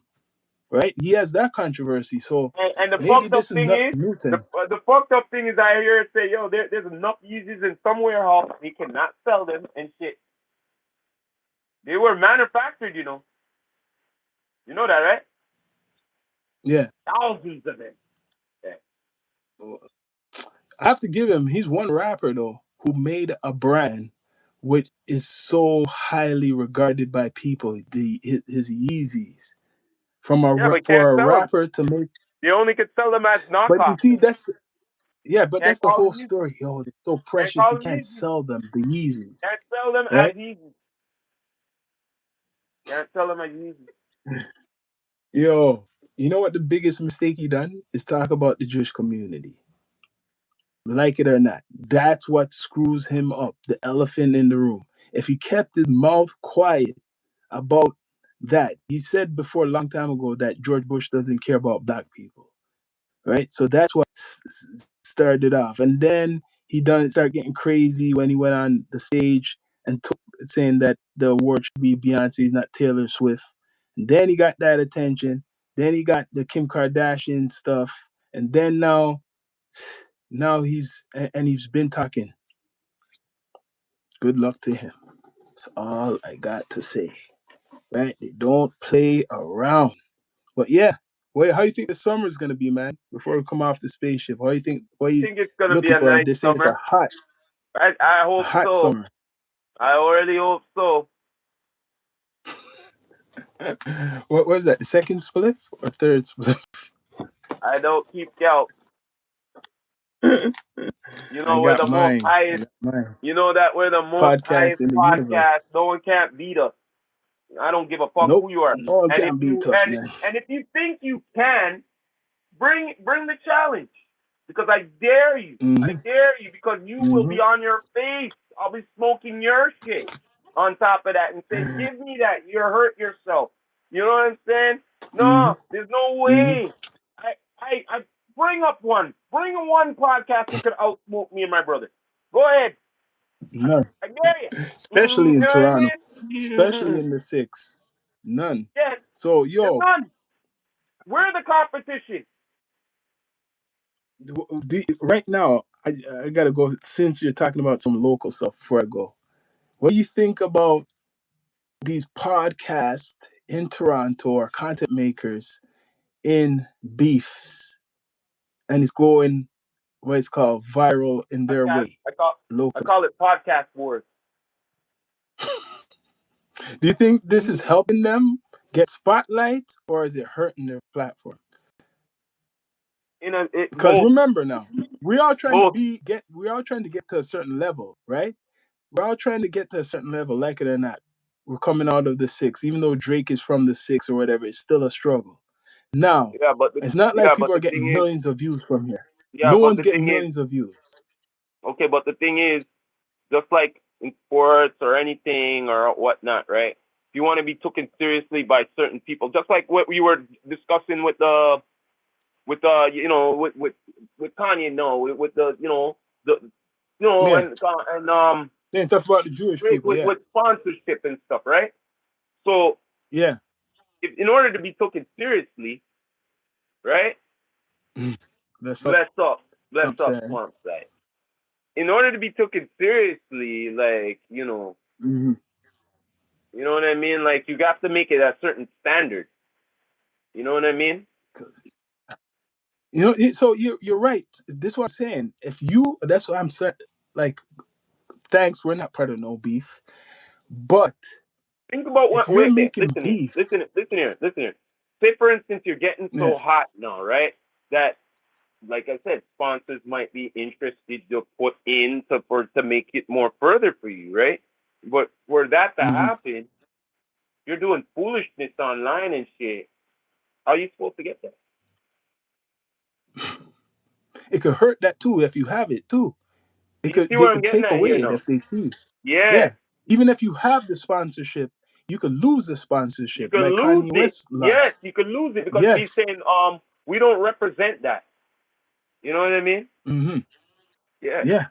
Right? He has that controversy. So And the maybe fucked up this is thing nothing is, new to him. the fucked up thing is, I hear it say, yo, there's enough Yeezys in some warehouse, he cannot sell them and shit. They were manufactured, you know. You know that, right? Yeah. Thousands of them. Yeah. I have to give him, he's one rapper though who made a brand which is so highly regarded by people. His Yeezys from Yeah, but can't for a sell them. rapper to make. They only could sell them as But you knockoffs. see, but Can't that's the call whole them Yeezys. story. Yo, they're so Can't precious. You call them can't Yeezys. sell them. The Yeezys, Can't sell them as right? Yeezys. Can't sell them as Yeezys. Yo, you know what the biggest mistake he done is talk about the Jewish community. Like it or not, that's what screws him up. The elephant in the room. If he kept his mouth quiet about that. He said before a long time ago that George Bush doesn't care about black people, right? So that's what started off. And then he done started getting crazy when he went on the stage and saying that the award should be Beyonce's, not Taylor Swift. And then he got that attention. Then he got the Kim Kardashian stuff. And then now he's been talking. Good luck to him. That's all I got to say. Right? They don't play around. But yeah, wait, how you think the summer is gonna be, man? Before we come off the spaceship, how you think? What are I you think it's gonna be looking a for? nice They're saying it's summer. I a hope hot so. summer. I already hope so. What was that? The second split or third split? I don't keep count. You I know we're got the most mine. I highest. got mine. You know that we're the most Podcast highest in the podcast. universe. No one can't beat us. I don't give a fuck Nope. who you are. No one And if can beat you us, man. and if you think you can, bring the challenge. Because I dare you. I Mm-hmm. dare you because you will Mm-hmm. be on your face. I'll be smoking your shit on top of that and saying, give me that. You're hurt yourself. You know what I'm saying? Mm-hmm. No, there's no Mm-hmm. way. I bring up one. Bring one podcast that could outsmoke me and my brother. Go ahead. None. I dare you. Especially You in know what I Toronto. Especially mean? in the six. None. Yeah, So there's yo, none. We're the competition. right now, I gotta go since you're talking about some local stuff before I go. What do you think about these podcasts in Toronto or content makers in beefs and it's going what it's called viral in their Podcast. way I locally? call it podcast wars. Do you think this is helping them get spotlight or is it hurting their platform? Because Both, remember now, both. we're all trying to get to a certain level, right? We're all trying to get to a certain level, like it or not. We're coming out of the six, even though Drake is from the six or whatever, it's still a struggle. Now, it's not like But people are the getting thing is, millions of views from here. yeah, No but one's the getting thing is, millions of views. okay, but the thing is, just like in sports or anything or whatnot, right? If you want to be taken seriously by certain people, just like what we were discussing with Kanye, no, with the Yeah. and Saying stuff about the Jewish Drake people, yeah. with sponsorship and stuff, right? So Yeah. in order to be taken seriously, right? Mm. That's Bless up, bless something up, saying. swamp side. In order to be taken seriously, like Mm-hmm. you know what I mean. Like you got to make it a certain standard. You know what I mean? So you're right. This is what I'm saying. If you, that's what I'm saying. Like, thanks, we're not part of no beef. But Think about if what. you're Wait there. making beef, Listen here. Listen here. Say for instance, you're getting yeah. so hot now, right? That like I said, sponsors might be interested to put in to make it more further for you, right? But for that to Mm-hmm. happen, you're doing foolishness online and shit. How are you supposed to get that? It could hurt that too if you have it too. You see They where I'm could getting take at here away it now? if they see. Yeah, Yeah. Even if you have the sponsorship, you could lose the you sponsorship, can like lose Kanye it. West Yes, lost. you can lose it because he's Yes. saying, we don't represent that. You know what I mean? Mm-hmm. Yeah. Yeah.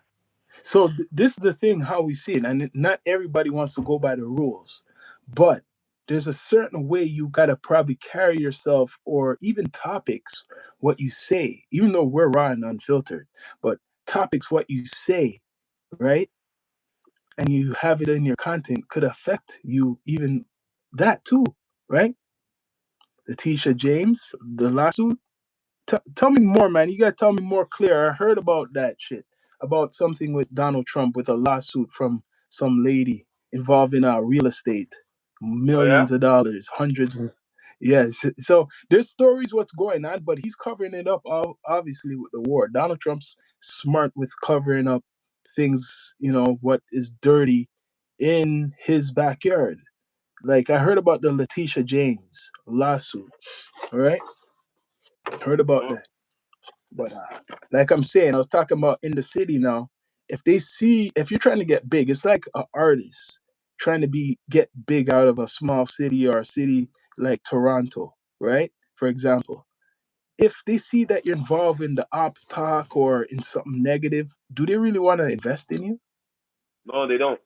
So this is the thing how we see it, and not everybody wants to go by the rules, but there's a certain way you gotta probably carry yourself, or even topics, what you say. Even though we're raw and unfiltered, but topics, what you say, right, and you have it in your content could affect you. Even that too, right? Letitia James, the lawsuit. Tell me more, man. You gotta tell me more clear. I heard about that shit, about something with Donald Trump with a lawsuit from some lady involving real estate, Oh yeah. millions of dollars, hundreds. Yes. So there's stories what's going on, but he's covering it up. Obviously with the war, Donald Trump's smart with covering up things. What is dirty in his backyard. Like I heard about the Letitia James lawsuit. All right, heard about Uh-huh. that. But like I'm saying, I was talking about in the city now. If you're trying to get big, it's like an artist trying to get big out of a small city or a city like Toronto, right? For example, if they see that you're involved in the op talk or in something negative, do they really want to invest in you? No, they don't.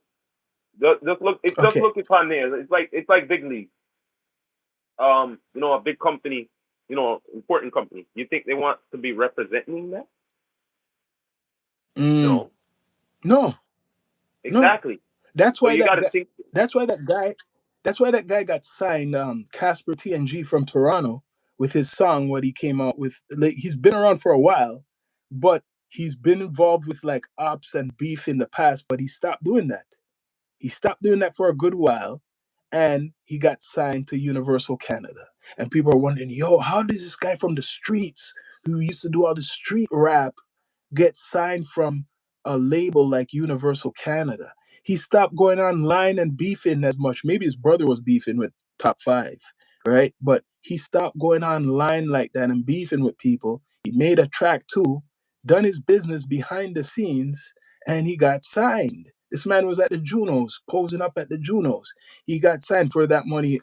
Just look. It's just Okay. look upon there. It's like big league. A big company. Important company. You think they want to be representing that? Mm, No. no, no. Exactly. That's So why you that got to guy. think. That's why that guy. That's why that guy got signed. Casper TNG from Toronto with his song. What he came out with. Like, he's been around for a while, but he's been involved with like ops and beef in the past. But he stopped doing that. He stopped doing that for a good while, and he got signed to Universal Canada. And people are wondering, yo, how does this guy from the streets who used to do all the street rap get signed from a label like Universal Canada? He stopped going online and beefing as much. Maybe his brother was beefing with top five, right? But he stopped going online like that and beefing with people. He made a track too, done his business behind the scenes, and he got signed. This man was at the Junos, posing up at the Junos. He got signed for that money.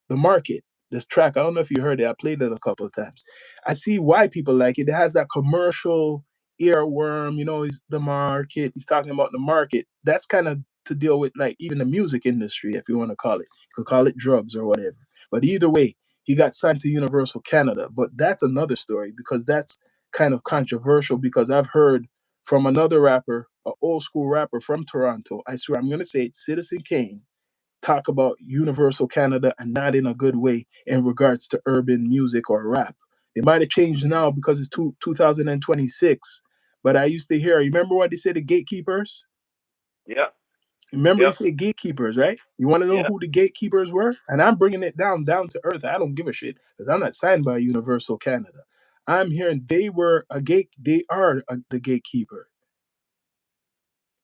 The market. This track, I don't know if you heard it. I played it a couple of times. I see why people like it. It has that commercial earworm. He's the market. He's talking about the market. That's kind of to deal with like even the music industry, if you want to call it. You could call it drugs or whatever. But either way, he got signed to Universal Canada. But that's another story because that's kind of controversial because I've heard from another rapper, an old school rapper from Toronto. I swear I'm gonna say it, Citizen Kane, talk about Universal Canada and not in a good way in regards to urban music or rap. They might have changed now because it's 2026. But I used to hear, remember what they said, the gatekeepers? Yep. Remember you Yep. said gatekeepers, right? You want to know Yep. who the gatekeepers were? And I'm bringing it down to earth. I don't give a shit because I'm not signed by Universal Canada. I'm hearing they are the gatekeeper,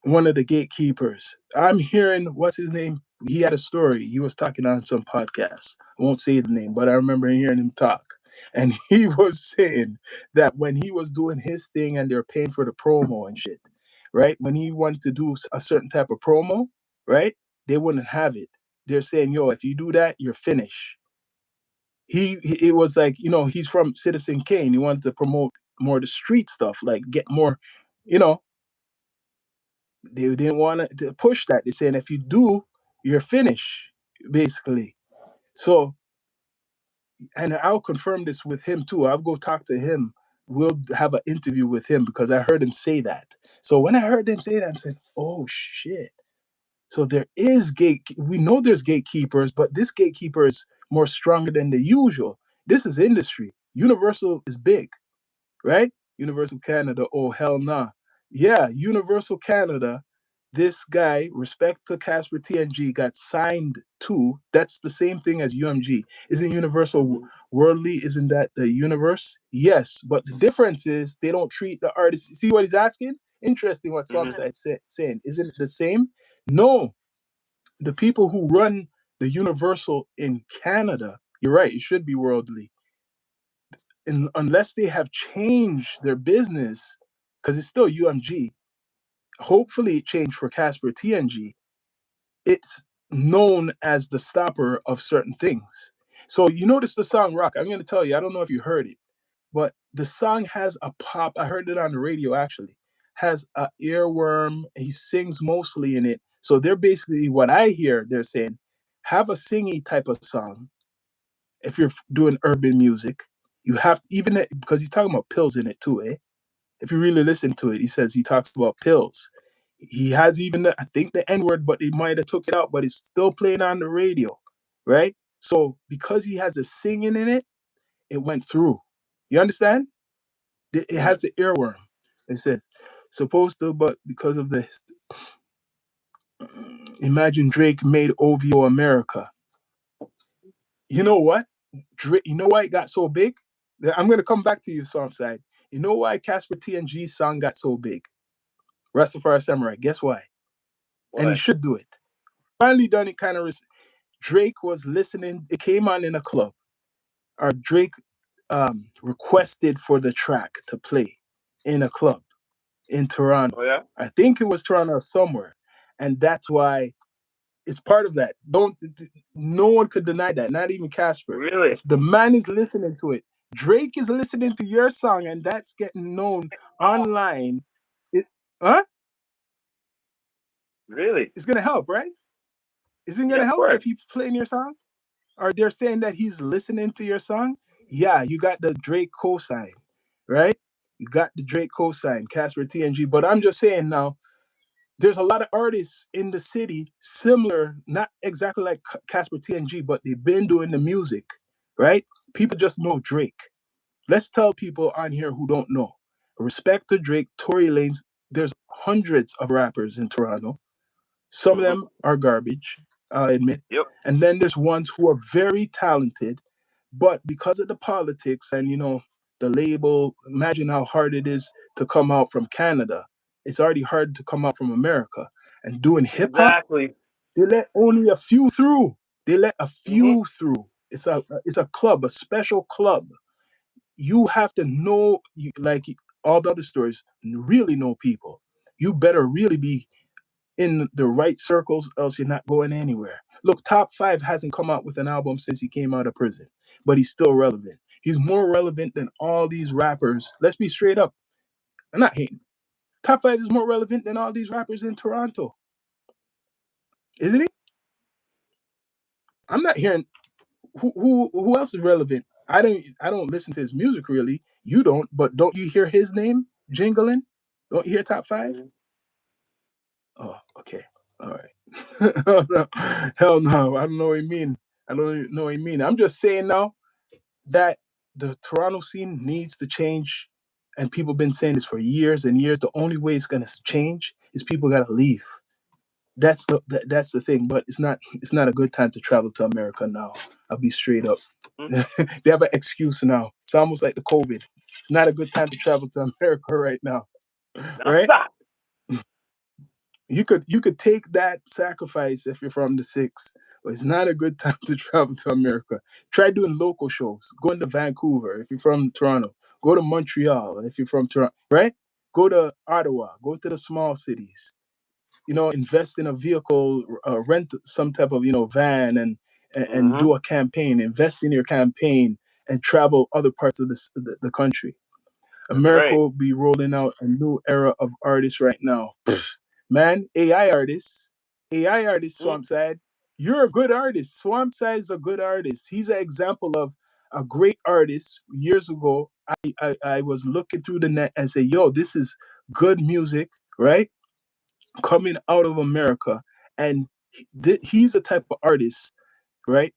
one of the gatekeepers. I'm hearing what's his name? He had a story. He was talking on some podcast. I won't say the name, but I remember hearing him talk. And he was saying that when he was doing his thing and they're paying for the promo and shit, right? When he wanted to do a certain type of promo, right? They wouldn't have it. They're saying, yo, if you do that, you're finished. It was like, he's from Citizen Kane. He wanted to promote more the street stuff, like get more, you know, they didn't want to push that. They're saying if you do, you're finished, basically. So, and I'll confirm this with him too. I'll go talk to him. We'll have an interview with him because I heard him say that. So when I heard him say that, I'm saying, oh shit. So there is we know there's gatekeepers, but this gatekeeper is more stronger than the usual. This is industry. Universal is big, right? Universal Canada, oh hell nah. Yeah, Universal Canada, this guy, respect to Casper TNG, got signed to. That's the same thing as UMG. Isn't Universal Mm-hmm. Worldly? Isn't that the universe? Yes, but the difference is they don't treat the artist. See what he's asking? Interesting what Mm-hmm. Swampside saying. Isn't it the same? No, the people who run the Universal in Canada, you're right, it should be worldly unless they have changed their business, because it's still UMG. Hopefully, it changed for Casper TNG. It's known as the stopper of certain things. So you notice the song Rock. I'm going to tell you, I don't know if you heard it, but the song has a pop. I heard it on the radio actually. Has a earworm. He sings mostly in it. So they're basically what I hear. They're saying, have a singy type of song if you're doing urban music. You have even because he's talking about pills in it too, eh? If you really listen to it, he talks about pills. He has even I think the N word, but he might have took it out, but it's still playing on the radio, right? So because he has the singing in it, it went through. You understand? It Mm-hmm. has the earworm. They said supposed to, but because of this, imagine Drake made OVO America. You know what? Drake, you know why it got so big? I'm gonna come back to you, Side. You know why Casper TNG's song got so big? Rastafari Samurai. Guess why? And he Why? should do it. Finally done it kind of. Drake was listening. It came on in a club. Or Drake requested for the track to play in a club in Oh Toronto. yeah. I think it was Toronto or somewhere. And that's why it's part of that. Don't No one could deny that, not even Casper. Really? If the man is listening to it, Drake is listening to your song and that's getting known Oh, online. It huh? really? It's gonna help, right? Isn't it Yeah, gonna of help course. if he's playing your song? Or they're saying that he's listening to your song? Yeah, you got the Drake cosign, right? You got the Drake cosign, Casper TNG. But I'm just saying now, there's a lot of artists in the city similar, not exactly like Casper TNG, but they've been doing the music, right? People just know Drake. Let's tell people on here who don't know. Respect to Drake, Tory Lanez. There's hundreds of rappers in Toronto. Some of Mm-hmm. them are garbage, I'll admit. Yep. And then there's ones who are very talented, but because of the politics and the label, imagine how hard it is to come out from Canada. It's already hard to come out from America. And doing hip hop, Exactly. they let only a few through. They let a Mhm. few through. It's a club, a special club. You have to know, like all the other stories, really know people. You better really be in the right circles, else you're not going anywhere. Look, Top Five hasn't come out with an album since he came out of prison, but he's still relevant. He's more relevant than all these rappers. Let's be straight up. I'm not hating. Top Five is more relevant than all these rappers in Toronto, isn't he? I'm not hearing who else is relevant. I don't listen to his music really. You don't, but don't you hear his name jingling? Don't you hear Top Five? Mhm. Oh, okay. All right. Hell no. Hell no. I don't know what you mean. I don't even know what you mean. I'm just saying now that the Toronto scene needs to change. And people have been saying this for years and years. The only way it's gonna change is people gotta leave. That's the thing. But it's not a good time to travel to America now. I'll be straight up. Mhm. They have an excuse now. It's almost like the COVID. It's not a good time to travel to America right now. That's Right? that. You could take that sacrifice if you're from the six, but it's not a good time to travel to America. Try doing local shows. Go into Vancouver if you're from Toronto. Go to Montreal if you're from Toronto. Right? Go to Ottawa. Go to the small cities. Invest in a vehicle, rent some type of van, and Mhm. do a campaign. Invest in your campaign and travel other parts of the country. That's America right. will be rolling out a new era of artists right now. Man, AI artists, Mhm. Swamp Side. You're a good artist. Swamp Side is a good artist. He's an example of a great artist. Years ago, I was looking through the net and say, yo, this is good music, right? Coming out of America. And he's a type of artist, right?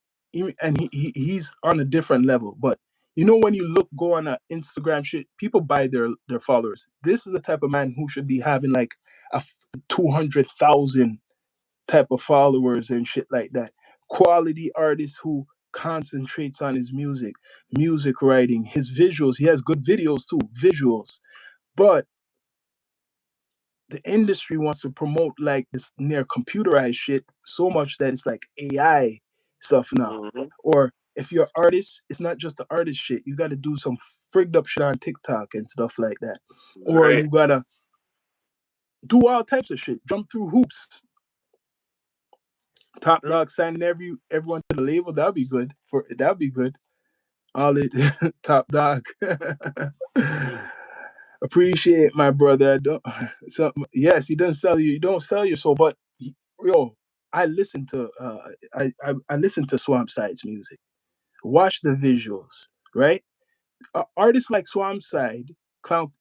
And he's on a different level. But when you go on a Instagram shit, people buy their followers. This is the type of man who should be having like a 200,000 type of followers and shit like that. Quality artist who concentrates on his music writing, his visuals. He has good videos too, visuals. But the industry wants to promote like this near computerized shit so much that it's like AI stuff now. Mhm. Or if you're an artist, it's not just the artist shit. You got to do some frigged up shit on TikTok and stuff like that. Or Right. you got to do all types of shit, jump through hoops. Top Mhm. Dog signing everyone to the label. That'd be good. All it Top Dog. Mhm. Appreciate my brother. I don't so yes, he doesn't sell you. You don't sell your soul, but yo, I listen to I listen to Swamp Side's music. Watch the visuals, right? Artists like Swamp Side, Clown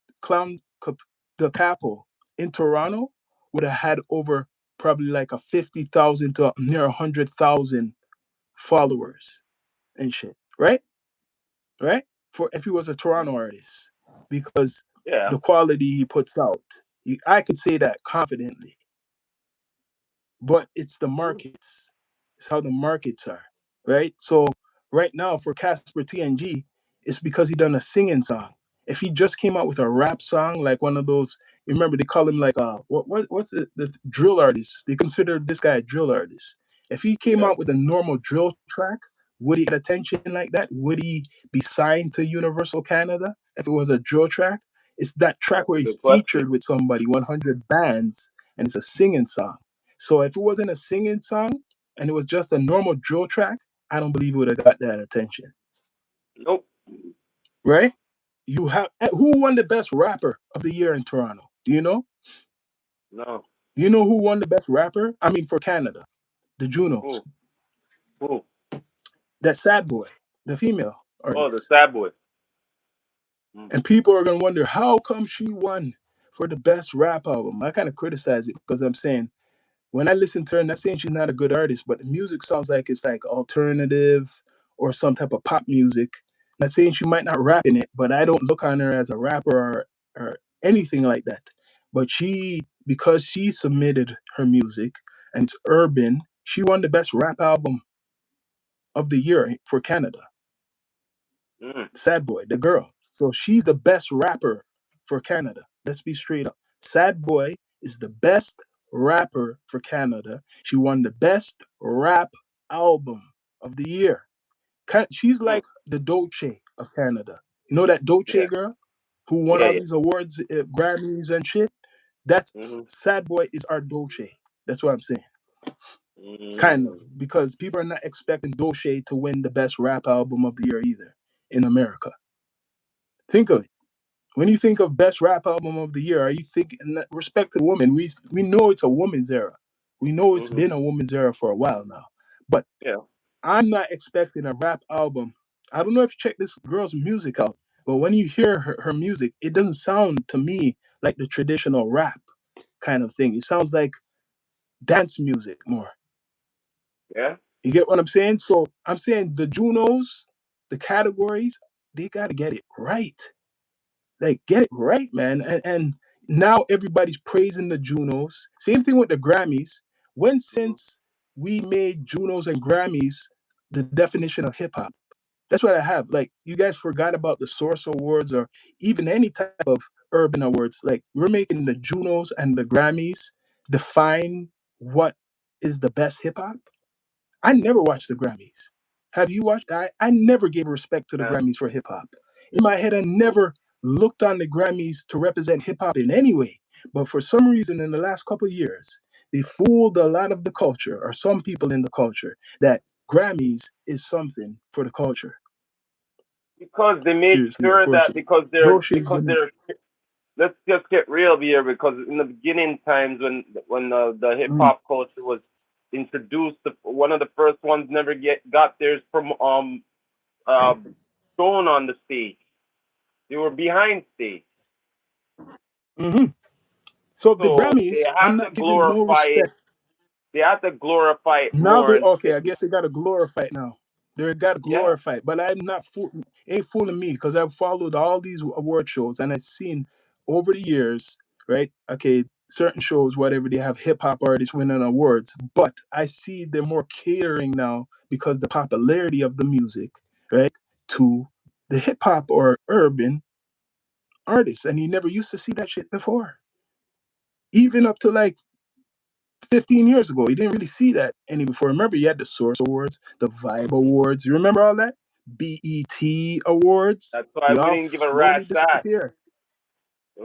the Capo in Toronto would have had over probably like a 50,000 to near 100,000 followers and shit, right? Right? For if he was a Toronto artist, because Yeah. the quality he puts out, I could say that confidently. But it's the Mhm. markets. It's how the markets are, right? So right now for Casper TNG, it's because he done a singing song. If he just came out with a rap song, like one of those, you remember they call him like what's the drill artist? They consider this guy a drill artist. If he came Yeah. out with a normal drill track, would he get attention like that? Would he be signed to Universal Canada if it was a drill track? It's that track That's a where he's good question. featured with somebody, 100 bands, and it's a singing song. So if it wasn't a singing song and it was just a normal drill track, I don't believe it would have got that attention. Nope. Right? You have who won the best rapper of the year in Toronto? Do you know? No. Do you know who won the best rapper? I mean for Canada. The Junos. Who? Who? That sad boy, the female Oh, the artist. sad boy. Mm. And people are gonna wonder how come she won for the best rap album. I kind of criticize it because I'm saying when I listen to her, I'm not saying she's not a good artist, but the music sounds like it's like alternative or some type of pop music. Not saying she might not rap in it, but I don't look on her as a rapper or anything like that. But because she submitted her music and it's urban, she won the best rap album of the year for Canada. Mm. Sad Boy, the girl. So she's the best rapper for Canada. Let's be straight up. Sad Boy is the best rapper for Canada. She won the best rap album of the year. She's Mm. like the Dolce of Canada. You know that Dolce Yeah. girl who won Yeah. all Yeah. these awards, Grammys and shit? That's Mm-hmm. Sad Boy is our Dolce. That's what I'm saying. Kind of. Mm. Because people are not expecting Dolce to win the best rap album of the year either in America. Think of it. When you think of best rap album of the year, are you thinking respect to women? We know it's a woman's era. We know it's Mm-hmm. been a woman's era for a while now. But Yeah. I'm not expecting a rap album. I don't know if you check this girl's music out, but when you hear her music, it doesn't sound to me like the traditional rap kind of thing. It sounds like dance music more. Yeah. You get what I'm saying? So I'm saying the Junos, the categories, they got to get it right. Like, get it right, man. And now everybody's praising the Junos. Same thing with the Grammys. When Mm-hmm. since we made Junos and Grammys the definition of hip hop? That's what I have. Like, you guys forgot about the Source Awards or even any type of urban awards. Like, we're making the Junos and the Grammys define what is the best hip hop. I never watched the Grammys. Have you watched? I never gave respect to the Yeah. Grammys for hip hop. In my head, I Nope. never looked on the Grammys to represent hip hop in any way. But for some reason, in the last couple of years, they fooled a lot of the culture, or some people in the culture, that Grammys is something for the culture. Because they made Seriously, sure that unfortunately. Broche's because getting. they're let's just get real here because in the beginning times when the hip Mm, hop culture was introduced, one of the first ones never got theirs from uh shown on the stage. They were behind stage, hmm So the so they Grammys, I'm have to not giving no glorify it. respect. They have to glorify it Now more they're and okay. say, I guess they got to glorify it now. They got to yeah, glorify it. But I'm not ain't fooling me because I've followed all these award shows and I've seen over the years, right? Okay, certain shows, whatever they have hip hop artists winning awards, but I see they're more catering now because the popularity of the music, right, to the hip hop or urban artists, and you never used to see that shit before. Even up to like 15 years ago. You didn't really see that any before. Remember, you had the Source Awards, the Vibe Awards. You remember all that? BET Awards. that's why They we all didn't give a slowly rat's ass. disappeared.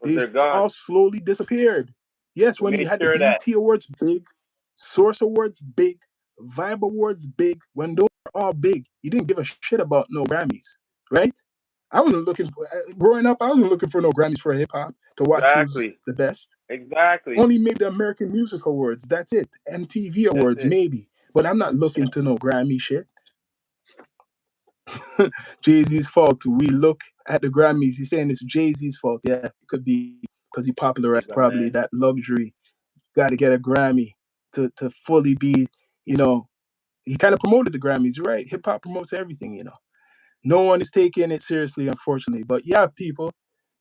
They They're gone. all slowly disappeared. Yes, We when you made had the sure that BET Awards, big. Source Awards, big. Vibe Awards, big. When those were all big, you didn't give a shit about no Grammys, right? I wasn't looking for, growing up, I wasn't looking for no Grammys for hip hop to watch who's exactly, the best. exactly. Only maybe the American Music Awards. That's it. MTV That's Awards, it. maybe. But I'm not Yeah, looking to no Grammy shit. Jay Z's fault. We look at the Grammys. He's saying it's Jay Z's fault. Yeah, it could be because he he's popularized a probably man. that luxury. Got to get a Grammy to fully be, you know, he kind of promoted the Grammys, right? Hip hop promotes everything, you know. No one is taking it seriously, unfortunately. But yeah, people,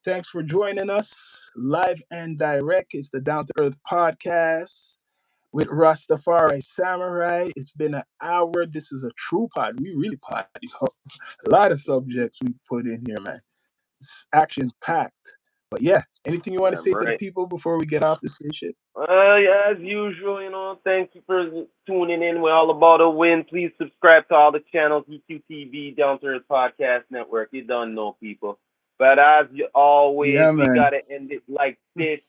thanks for joining us live and direct. It's the Down to Earth podcast with Rastafari Samurai. It's been an hour. This is a true pod. We really pod. A lot of subjects we put in here, man. It's action packed. But yeah, anything you want to Damn say to the right. people before we get off this shit? Yeah, as usual, thank you for tuning in. We're all about a win. Please subscribe to all the channels, EQTV, Down to Earth Podcast Network. You don't know, people. But as always, Yeah, we man. got to end it like this.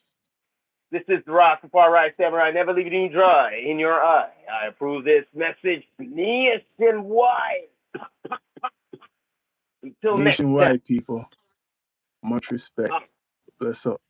This is the Rastafari Samurai, never leaving you dry in your eye. I approve this message nationwide. Until next time. Nationwide, people. Much respect. Bless up.